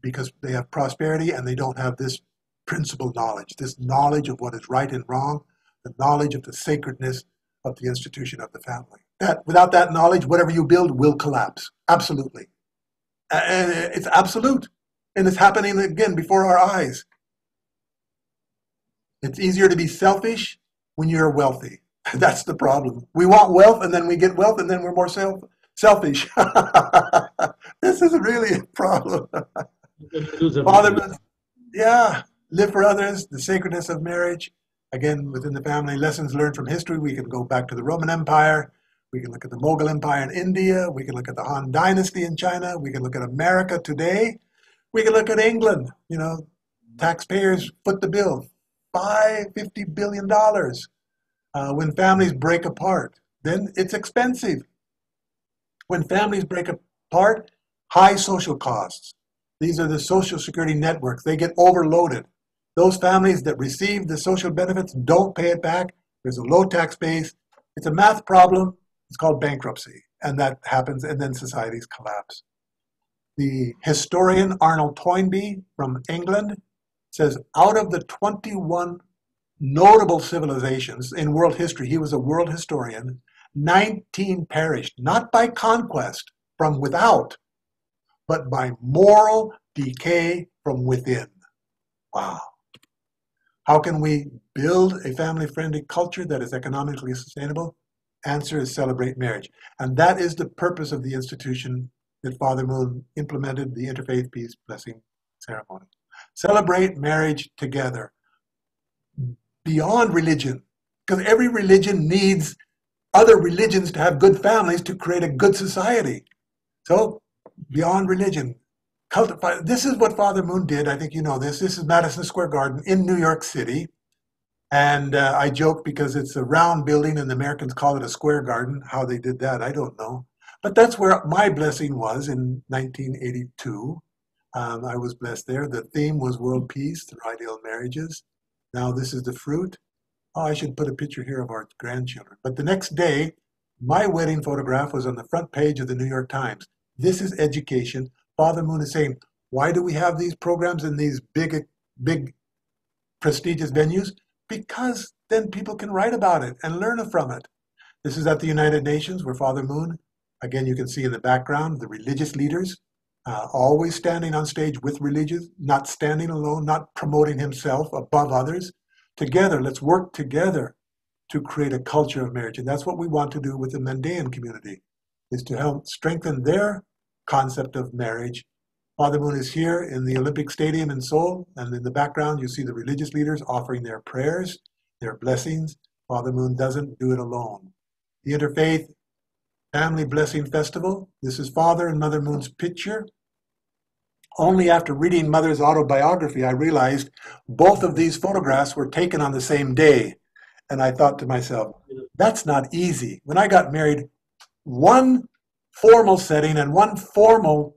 [SPEAKER 4] Because they have prosperity and they don't have this principle knowledge, this knowledge of what is right and wrong, the knowledge of the sacredness of the institution of the family. Without that knowledge, whatever you build will collapse. Absolutely. And it's absolute. And it's happening again before our eyes. It's easier to be selfish when you're wealthy. That's the problem. We want wealth, and then we get wealth, and then we're more selfish. This is really a problem. Father, yeah, live for others, the sacredness of marriage. Again, within the family, lessons learned from history. We can go back to the Roman Empire. We can look at the Mughal Empire in India. We can look at the Han Dynasty in China. We can look at America today. We can look at England. You know, taxpayers foot the bill. $50 billion. When families break apart, then it's expensive. When families break apart, high social costs. These are the social security networks. They get overloaded. Those families that receive the social benefits don't pay it back. There's a low tax base. It's a math problem. It's called bankruptcy. And that happens, and then societies collapse. The historian Arnold Toynbee from England says, out of the 21 notable civilizations in world history, he was a world historian, 19 perished, not by conquest from without, but by moral decay from within. Wow. How can we build a family-friendly culture that is economically sustainable? Answer is celebrate marriage. And that is the purpose of the institution that Father Moon implemented, the Interfaith Peace Blessing Ceremony. Celebrate marriage together, beyond religion, because every religion needs other religions to have good families to create a good society. So, beyond religion, this is what Father Moon did. I think you know this. This is Madison Square Garden in New York City. And I joke because it's a round building and the Americans call it a square garden. How they did that, I don't know. But that's where my blessing was in 1982. I was blessed there. The theme was world peace through ideal marriages. Now this is the fruit. Oh, I should put a picture here of our grandchildren. But the next day, my wedding photograph was on the front page of the New York Times. This is education. Father Moon is saying, why do we have these programs in these big prestigious venues? Because then people can write about it and learn from it. This is at the United Nations where Father Moon, again, you can see in the background, the religious leaders, always standing on stage with religious, not standing alone, not promoting himself above others. Together, let's work together to create a culture of marriage. And that's what we want to do with the Mandaean community, is to help strengthen their concept of marriage. Father Moon is here in the Olympic Stadium in Seoul, and in the background you see the religious leaders offering their prayers, their blessings. Father Moon doesn't do it alone. The Interfaith Family Blessing Festival, this is Father and Mother Moon's picture. Only after reading Mother's autobiography, I realized both of these photographs were taken on the same day. And I thought to myself, that's not easy. When I got married, one formal setting and one formal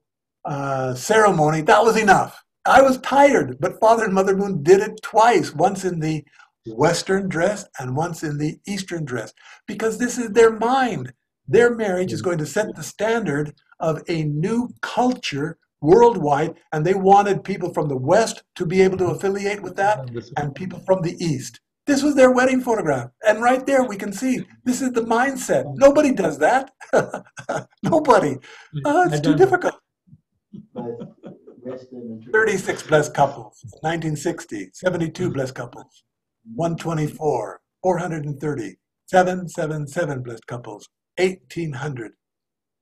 [SPEAKER 4] ceremony, that was enough. I was tired, but Father and Mother Moon did it twice, once in the Western dress and once in the Eastern dress, because this is their mind. Their marriage is going to set the standard of a new culture worldwide, and they wanted people from the West to be able to affiliate with that and people from the East. This was their wedding photograph. And right there we can see this is the mindset. Nobody does that. Nobody. It's too difficult. 36 blessed couples, 1960, 72 blessed couples, 124, 430, 777 blessed couples, 1,800,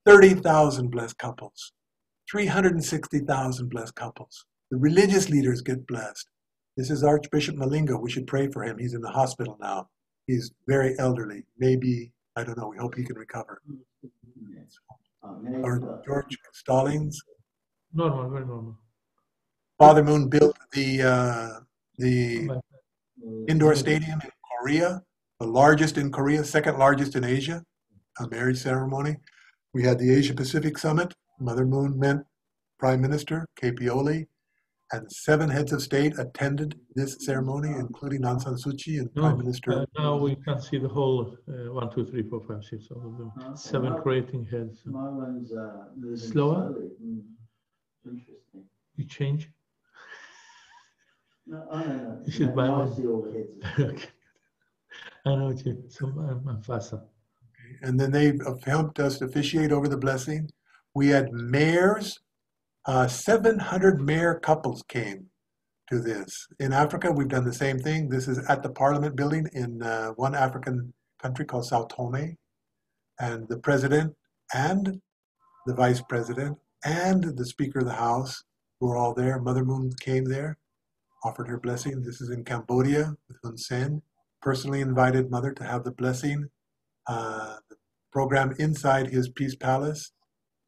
[SPEAKER 4] 30,000 blessed couples, 360,000 blessed couples. The religious leaders get blessed. This is Archbishop Malinga. We should pray for him. He's in the hospital now. He's very elderly. Maybe, I don't know, we hope he can recover. Or George Stallings.
[SPEAKER 2] Normal, very normal.
[SPEAKER 4] Father Moon built the indoor stadium in Korea, the largest in Korea, second largest in Asia, a marriage ceremony. We had the Asia Pacific Summit. Mother Moon met Prime Minister Kepioli, and 7 heads of state attended this ceremony, including Aung San Suu Kyi and Prime Minister.
[SPEAKER 2] Now we can see the whole 1, 2, 3, 4, 5, 6, all of them. 7 creating heads.
[SPEAKER 5] My one's moving
[SPEAKER 2] Slower?
[SPEAKER 5] slowly. Interesting.
[SPEAKER 2] You change?
[SPEAKER 5] No, no.
[SPEAKER 2] You should buy
[SPEAKER 5] I
[SPEAKER 2] one.
[SPEAKER 5] see all the heads.
[SPEAKER 2] Okay. I know what you. So I'm faster.
[SPEAKER 4] And then they helped us officiate over the blessing. We had mayors. 700 mayor couples came to this. In Africa, we've done the same thing. This is at the Parliament building in one African country called Sao Tome. And the president and the vice president and the Speaker of the House were all there. Mother Moon came there, offered her blessing. This is in Cambodia with Hun Sen. Personally invited Mother to have the blessing. The program inside his Peace Palace.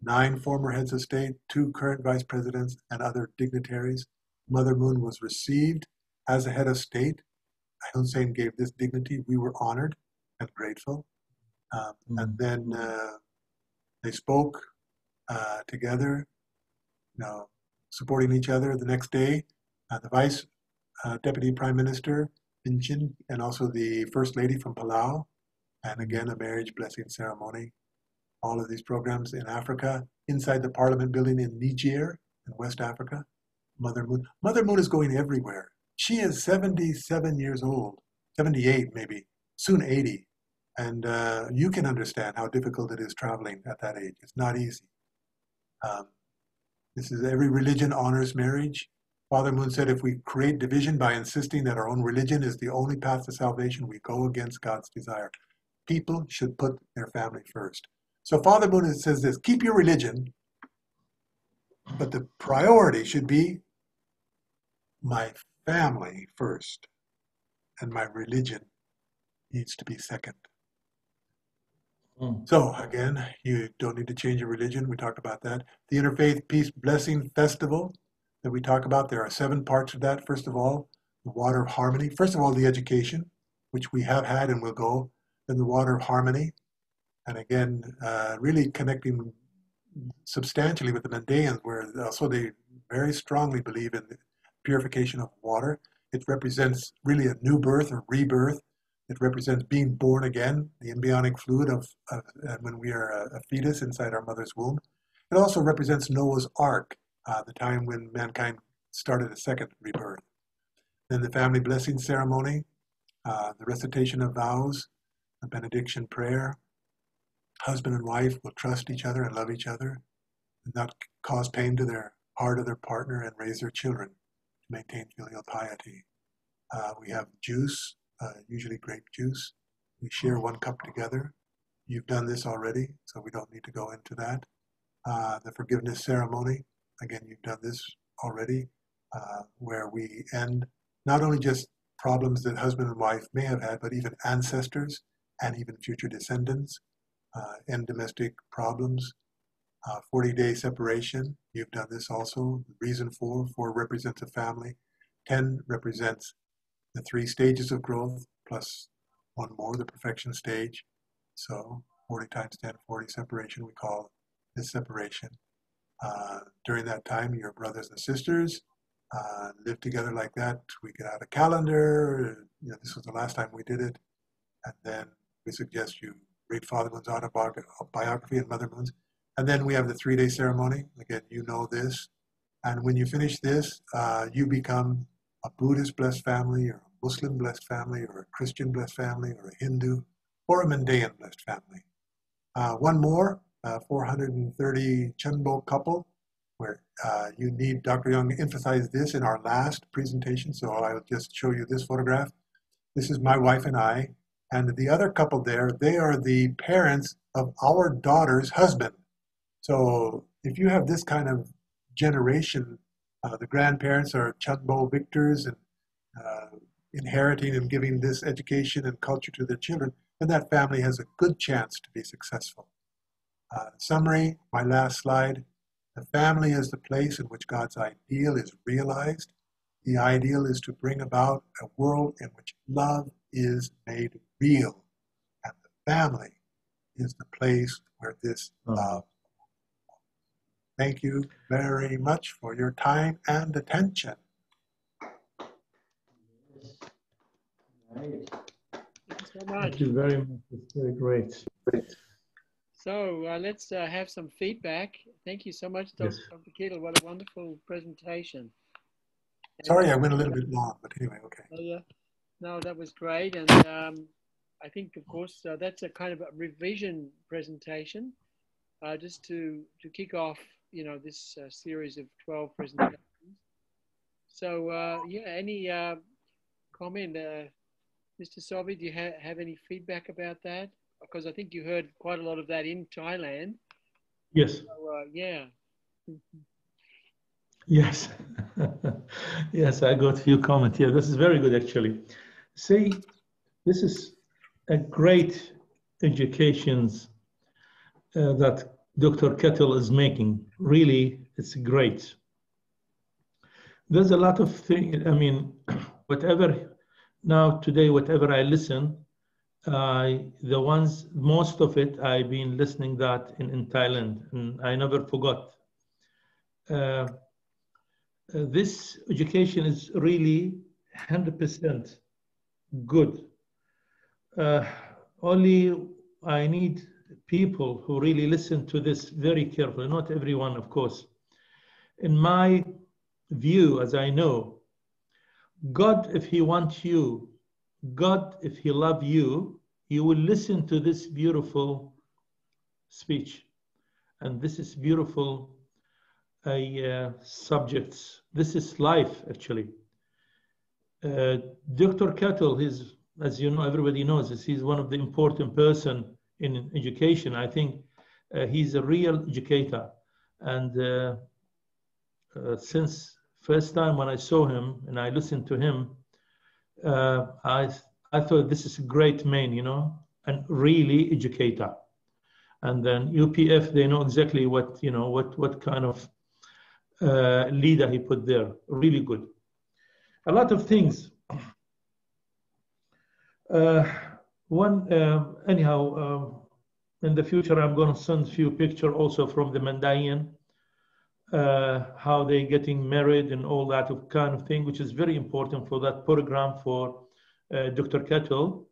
[SPEAKER 4] 9 former heads of state, 2 current vice presidents, and other dignitaries. Mother Moon was received as a head of state. Hun Sen gave this dignity. We were honored and grateful. And then they spoke together, supporting each other. The next day, the Vice Deputy Prime Minister, Vinchin, and also the First Lady from Palau, and again, a marriage blessing ceremony. All of these programs in Africa, inside the Parliament building in Niger, in West Africa. Mother Moon. Mother Moon is going everywhere. She is 77 years old, 78 maybe, soon 80. And you can understand how difficult it is traveling at that age. It's not easy. This is every religion honors marriage. Father Moon said if we create division by insisting that our own religion is the only path to salvation, we go against God's desire. People should put their family first. So Father Moon says this, keep your religion, but the priority should be my family first, and my religion needs to be second. So again, you don't need to change your religion. We talked about that. The Interfaith Peace Blessing Festival that we talk about, there are 7 parts of that. First of all, the Water of Harmony. First of all, the education, which we have had and will go. Then the Water of Harmony. And again, really connecting substantially with the Mandaeans, where also they very strongly believe in the purification of water. It represents really a new birth or rebirth. It represents being born again, the embryonic fluid of when we are a fetus inside our mother's womb. It also represents Noah's Ark, the time when mankind started a second rebirth. Then the family blessing ceremony, the recitation of vows, the benediction prayer. Husband and wife will trust each other and love each other and not cause pain to their heart of their partner and raise their children to maintain filial piety. We have juice, usually grape juice. We share 1 cup together. You've done this already, so we don't need to go into that. The forgiveness ceremony, again, you've done this already, where we end not only just problems that husband and wife may have had, but even ancestors and even future descendants. End domestic problems, 40-day separation. You've done this also. Reason 4 represents a family. 10 represents the 3 stages of growth, plus 1 more, the perfection stage. So 40 times 10, 40 separation, we call this separation. During that time, your brothers and sisters live together like that. We get out a calendar. This was the last time we did it. And then we suggest you read Father Moon's autobiography and Mother Moon's. And then we have the 3-day ceremony. Again, you know this. And when you finish this, you become a Buddhist blessed family, or a Muslim blessed family, or a Christian blessed family, or a Hindu, or a Mandaean blessed family. One more, 430 Chenbo couple, where you need, Dr. Young emphasized this in our last presentation, so I will just show you this photograph. This is my wife and I, and the other couple there, they are the parents of our daughter's husband. So if you have this kind of generation, the grandparents are Chenbo victors and inheriting and giving this education and culture to their children, then that family has a good chance to be successful. Summary, my last slide. The family is the place in which God's ideal is realized. The ideal is to bring about a world in which love is made real. And the family is the place where this love. Thank you very much for your time and attention.
[SPEAKER 5] Right.
[SPEAKER 1] Thank you so much.
[SPEAKER 2] Thank you very much. It's very great.
[SPEAKER 1] So let's have some feedback. Thank you so much, Dr. Kittel. What a wonderful presentation.
[SPEAKER 4] Sorry, I went a little bit long, but anyway, okay.
[SPEAKER 1] Yeah, no, that was great. And I think, of course, that's a kind of a revision presentation, just to kick off, this series of 12 presentations. So, yeah, any comment, Mr. Sobi, do you have any feedback about that? Because I think you heard quite a lot of that in Thailand.
[SPEAKER 2] Yes.
[SPEAKER 1] So, yeah.
[SPEAKER 2] Yes. Yes, I got a few comments here. This is very good, actually. See, this is a great education that Dr. Kittel is making. Really, it's great. There's a lot of things, I mean, today, whatever I listen, most of it, I've been listening that in Thailand, and I never forgot. This education is really 100% good. Only I need people who really listen to this very carefully, not everyone, of course. In my view, as I know, God, if he wants you, God, if he loves you, you will listen to this beautiful speech. And this is beautiful subjects. This is life, actually. Dr. Kittel, as you know, everybody knows this, he's one of the important person in education. I think he's a real educator. And since first time when I saw him and I listened to him, I thought this is a great man, and really educator. And then UPF, they know exactly what kind of leader he put there. Really good. A lot of things. In the future, I'm going to send a few pictures also from the Mandaean, how they getting married and all that kind of thing, which is very important for that program for Dr. Kittel,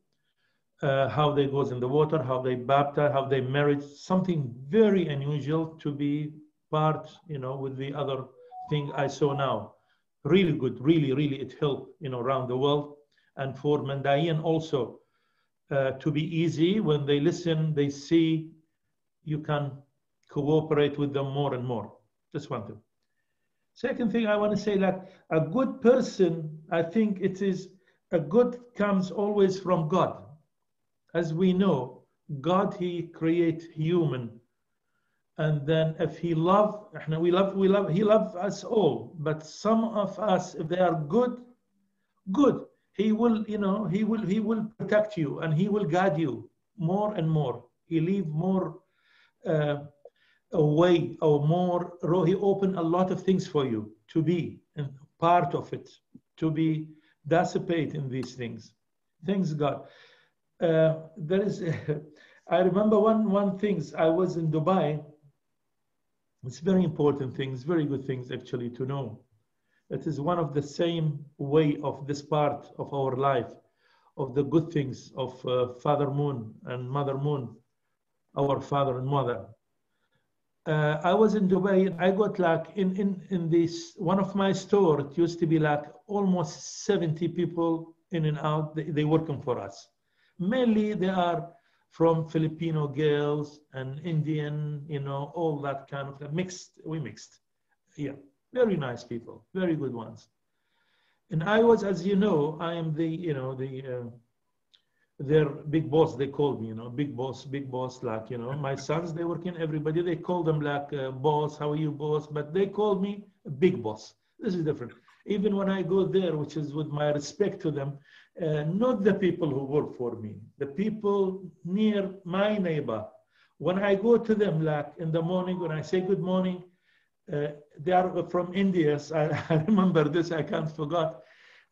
[SPEAKER 2] how they goes in the water, how they baptize, how they married, something very unusual to be part, with the other thing I saw now. Really good, really, really, it helped, around the world. And for Mandaean also, to be easy, when they listen, they see, you can cooperate with them more and more. Just one thing. Second thing I want to say that a good person, I think it is a good comes always from God. As we know, God, he creates human. And then if he love, he loves us all. But some of us, if they are good, he will, he will protect you and he will guide you more and more. He leave more a way or more, he opened a lot of things for you to be and part of it, to be participate in these things. Thanks God. There is, I remember one things, I was in Dubai It's very important things, very good things actually to know. It is one of the same way of this part of our life, of the good things of Father Moon and Mother Moon, our father and mother. I was in Dubai and I got like in this one of my store, it used to be like almost 70 people in and out, they working for us. Mainly they are from Filipino girls and Indian, you know, all that kind of mixed, we mixed. Yeah, very nice people, very good ones. And I was, as you know, I am the, you know, their big boss, they called me, you know, big boss, like, you know, my sons, they work in everybody, they call them like boss, how are you boss? But they called me big boss. This is different. Even when I go there, which is with my respect to them, not the people who work for me, the people near my neighbor. When I go to them, like in the morning, when I say good morning, they are from India. So I remember this, I can't forget.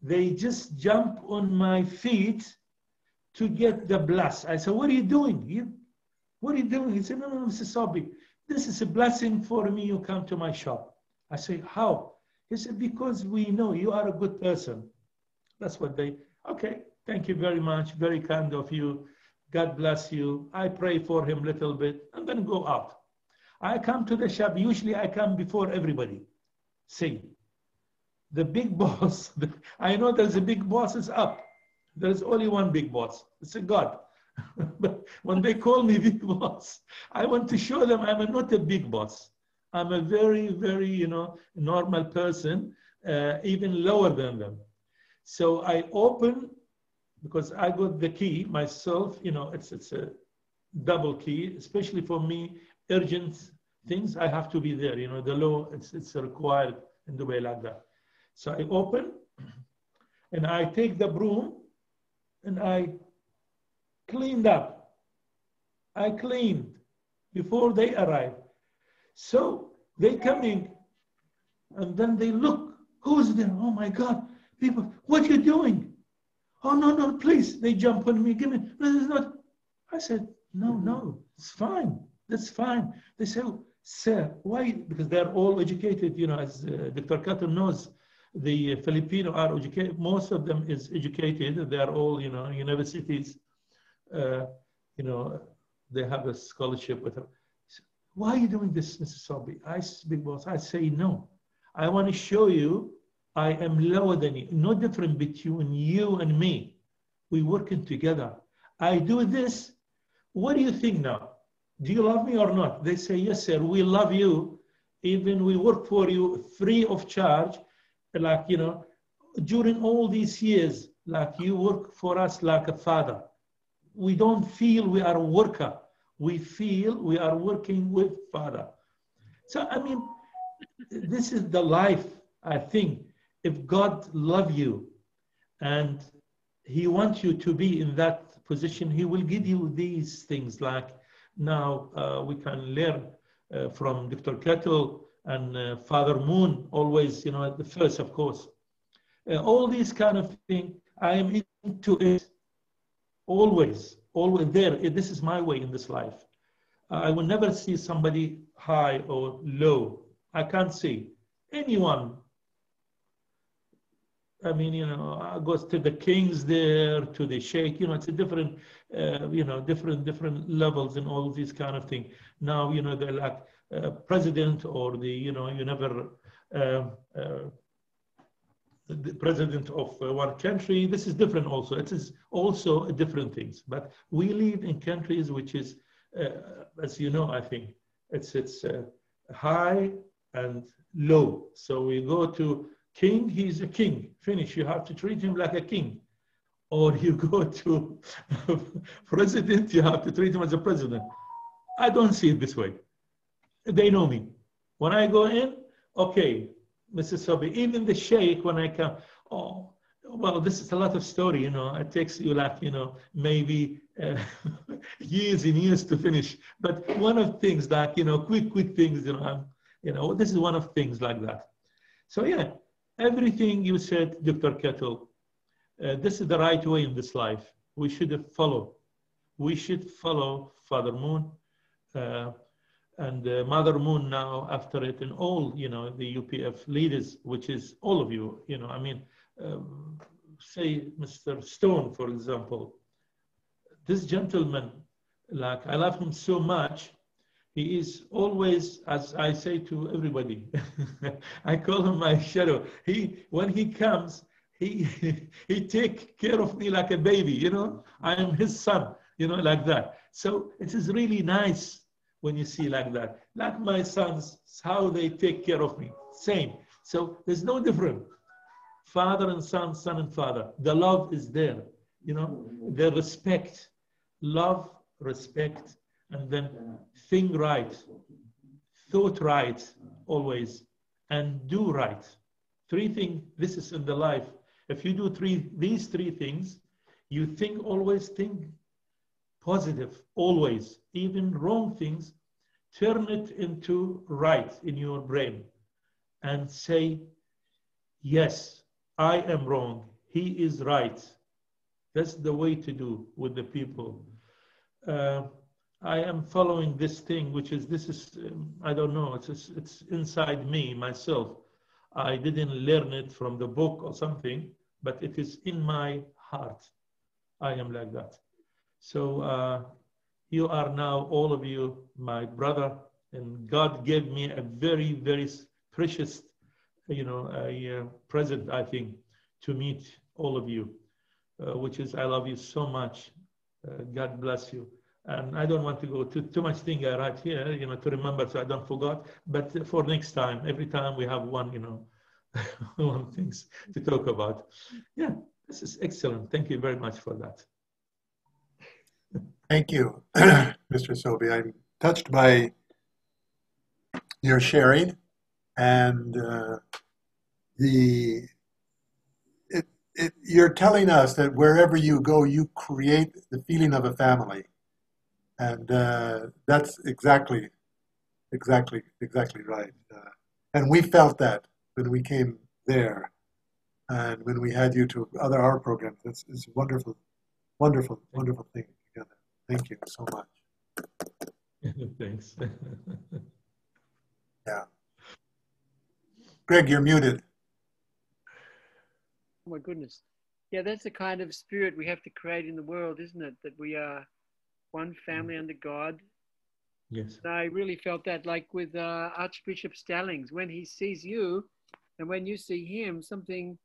[SPEAKER 2] They just jump on my feet to get the bless. I said, what are you doing? What are you doing? He said, no, Mr. Sabi, this is a blessing for me. You come to my shop. I say, how? He said, because we know you are a good person. That's what they, okay, thank you very much. Very kind of you. God bless you. I pray for him a little bit and then go out. I come to the shop. Usually I come before everybody. See, the big boss, I know there's a big boss is up. There's only one big boss. It's a God. But when they call me big boss, I want to show them I'm not a big boss. I'm a very, very, you know, normal person, even lower than them. So I open, because I got the key myself, you know, it's a double key, especially for me, urgent things, I have to be there. You know, the law, it's required in Dubai like that. So I open and I take the broom and I cleaned up. I cleaned before they arrive. So they come in and then they look, who's there? Oh my God, people, what are you doing? Oh, no, please. They jump on me, give me, no, it's not. I said, no, it's fine. That's fine. They say, oh, sir, why? Because they're all educated, you know, as DrKittel knows, the Filipino are educated. Most of them is educated. They're all, you know, universities, you know, they have a scholarship with them. Why are you doing this, Mrs. Sabi? Big boss, I say, no. I want to show you I am lower than you. No different between you and me. We're working together. I do this. What do you think now? Do you love me or not? They say, yes, sir, we love you. Even we work for you free of charge. Like, you know, during all these years, like you work for us like a father. We don't feel we are a worker. We feel we are working with Father. So, I mean, this is the life, I think. If God loves you and he wants you to be in that position, he will give you these things. Like now we can learn from DrKittel and Father Moon, always, you know, at the first, of course. All these kind of things, I am into it always there. This is my way in this life. I will never see somebody high or low. I can't see anyone. I mean, you know, I goes to the kings there, to the sheikh, you know, it's a different, you know, different levels and all these kind of things. Now, you know, they're like president or the, you know, you never, the president of one country. This is different also. It is also different things. But we live in countries which is, as you know, I think, it's high and low. So we go to king, he's a king. Finish. You have to treat him like a king. Or you go to president, you have to treat him as a president. I don't see it this way. They know me. When I go in, okay, Mrs. Sabi, even the sheikh, when I come, oh, well, this is a lot of story, you know. It takes you like, you know, maybe years and years to finish. But one of things like, you know, quick things, you know, this is one of things like that. So yeah, everything you said, DrKittel, this is the right way in this life. We should follow. We should follow Father Moon. and Mother Moon now after it, and all, you know, the UPF leaders, which is all of you, you know, I mean, say Mr. Stone, for example, this gentleman, like, I love him so much. He is always, as I say to everybody, I call him my shadow. When he comes, he take care of me like a baby, you know. I am his son, you know, like that. So it is really nice when you see like that. Like my sons, how they take care of me, same. So there's no difference. Father and son, son and father. The love is there, you know, the respect, love, respect, and then think right, thought right, always, and do right. Three things, this is in the life. If you do these three things, you think, always think positive, always. Even wrong things, turn it into right in your brain and say, yes, I am wrong, he is right. That's the way to do with the people. I am following this thing, which is, I don't know, it's inside me, myself. I didn't learn it from the book or something, but it is in my heart. I am like that. So you are now, all of you, my brother, and God gave me a very, very precious, you know, a present, I think, to meet all of you, which is, I love you so much. God bless you. And I don't want to go too much thing I write here, you know, to remember so I don't forget. But for next time, every time we have one, you know, one things to talk about. Yeah, this is excellent. Thank you very much for that.
[SPEAKER 4] Thank you, Mr. Sobey. I'm touched by your sharing, and you're telling us that wherever you go, you create the feeling of a family. And that's exactly right. And we felt that when we came there, and when we had you to our programs. It's a wonderful, wonderful, wonderful thing together. Thank you so much.
[SPEAKER 2] Thanks.
[SPEAKER 4] Yeah. Greg, you're muted.
[SPEAKER 1] Oh my goodness. Yeah, that's the kind of spirit we have to create in the world, isn't it? That we are one family under God.
[SPEAKER 2] Yes.
[SPEAKER 1] And I really felt that, like with Archbishop Stallings, when he sees you and when you see him, something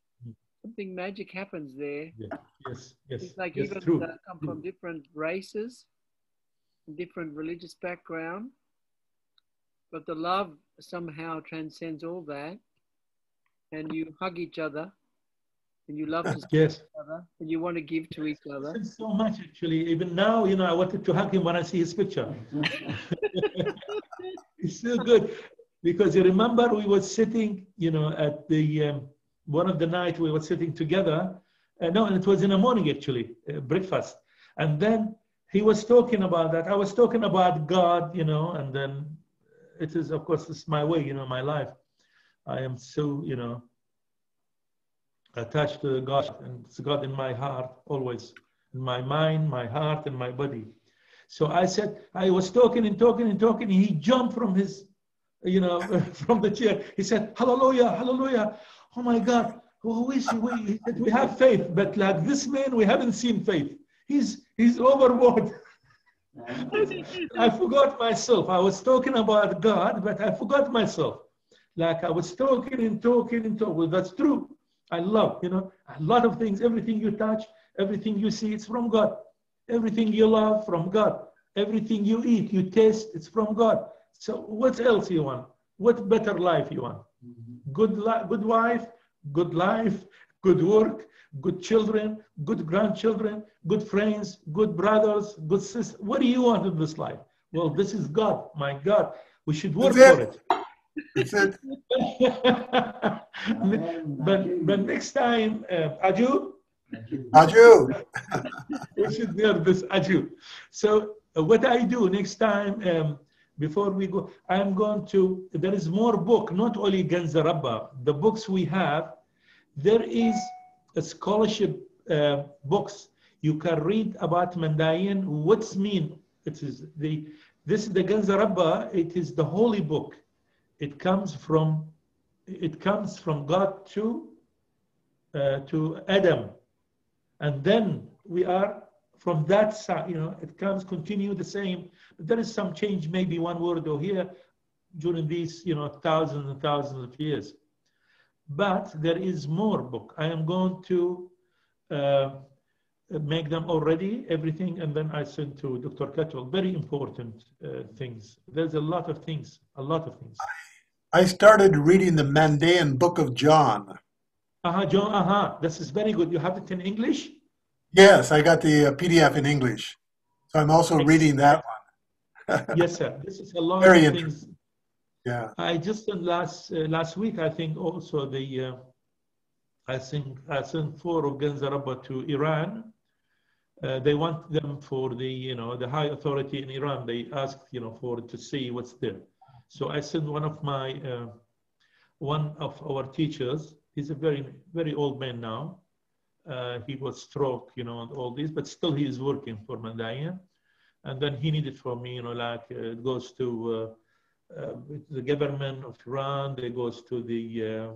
[SPEAKER 1] magic happens there.
[SPEAKER 2] Yeah. Yes, yes.
[SPEAKER 1] It's like,
[SPEAKER 2] yes,
[SPEAKER 1] even
[SPEAKER 2] true.
[SPEAKER 1] come from different races, different religious background, but the love somehow transcends all that, and you hug each other, and you love to see
[SPEAKER 2] Yes.
[SPEAKER 1] each other, and you want to give to each other.
[SPEAKER 2] Thanks so much, actually. Even now, you know, I wanted to hug him when I see his picture. It's so good, because you remember we were sitting, you know, at the one of the night we were sitting together. No, and it was in the morning, actually, breakfast. And then he was talking about that. I was talking about God, you know, and then it is, of course, it's my way, you know, my life. I am so, you know, attached to God, and it's God in my heart always, in my mind, my heart, and my body. So I said, I was talking and talking and talking. And he jumped from his, you know, from the chair. He said, hallelujah, hallelujah. Oh my God, who is he? He said, we have faith, but like this man, we haven't seen faith. He's overboard. I forgot myself. I was talking about God, but I forgot myself. Like I was talking and talking and talking. Well, that's true. I love, you know, a lot of things. Everything you touch, everything you see, it's from God. Everything you love, from God. Everything you eat, you taste, it's from God. So what else you want? What better life you want? Good wife, good life, good work, good children, good grandchildren, good friends, good brothers, good sisters. What do you want in this life? Well, this is God. My God, we should work for it.
[SPEAKER 4] That's it.
[SPEAKER 2] but next time, Aju, we should hear this Aju. So what I do next time, before we go, I'm going to, there is more book, not only Ganza Rabba, the books we have, there is a scholarship books you can read about Mandarin, what's mean. It is This is the Ganza Rabba. It is the holy book. It comes from God to Adam, and then we are from that side. You know, it comes continue the same. But there is some change, maybe one word or here during these thousands and thousands of years. But there is more book. I am going to make them already, everything, and then I send to Dr. Kittel. Very important things. There's a lot of things,
[SPEAKER 4] I started reading the Mandaean Book of John.
[SPEAKER 2] John, this is very good. You have it in English?
[SPEAKER 4] Yes, I got the PDF in English. So I'm also reading that one.
[SPEAKER 2] Yes, sir. This is a lot
[SPEAKER 4] Very
[SPEAKER 2] of things.
[SPEAKER 4] Yeah.
[SPEAKER 2] I just last week, I think also I sent 4 of Ganza Rabba to Iran. They want them for the high authority in Iran. They asked to see what's there. So I sent one of our teachers. He's a very, very old man now. He was stroke, and all this, but still he is working for Mandaean. And then he needed from me, it goes to the government of Iran. It goes to the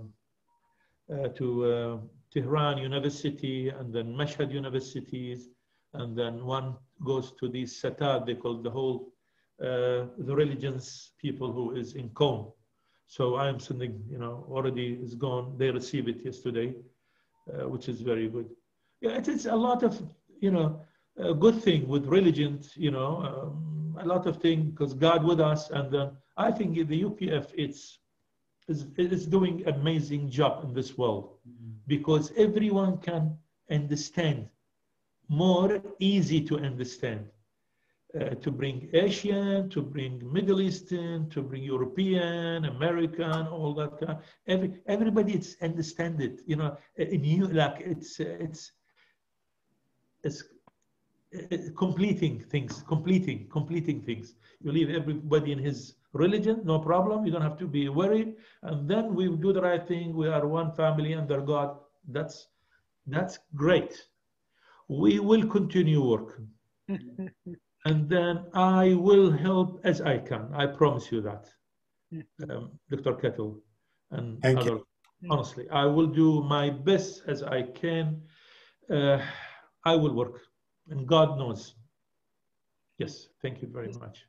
[SPEAKER 2] Tehran University, and then Mashhad universities, and then one goes to the Satad. They call the whole the religions people who is in Qom. So I am sending, already is gone. They received it yesterday, which is very good. Yeah, it is a lot of, a good thing with religions, a lot of things because God with us. And I think the UPF is doing amazing job in this world because everyone can understand, more easy to understand. To bring Asian, to bring Middle Eastern, to bring European, American, all that kind. Everybody it's understand it. It's completing things. You leave everybody in his religion, no problem. You don't have to be worried. And then we do the right thing. We are one family under God. That's great. We will continue working. And then I will help as I can. I promise you that, Dr. Kittel and others. Honestly, I will do my best as I can. I will work, and God knows. Yes, thank you very much.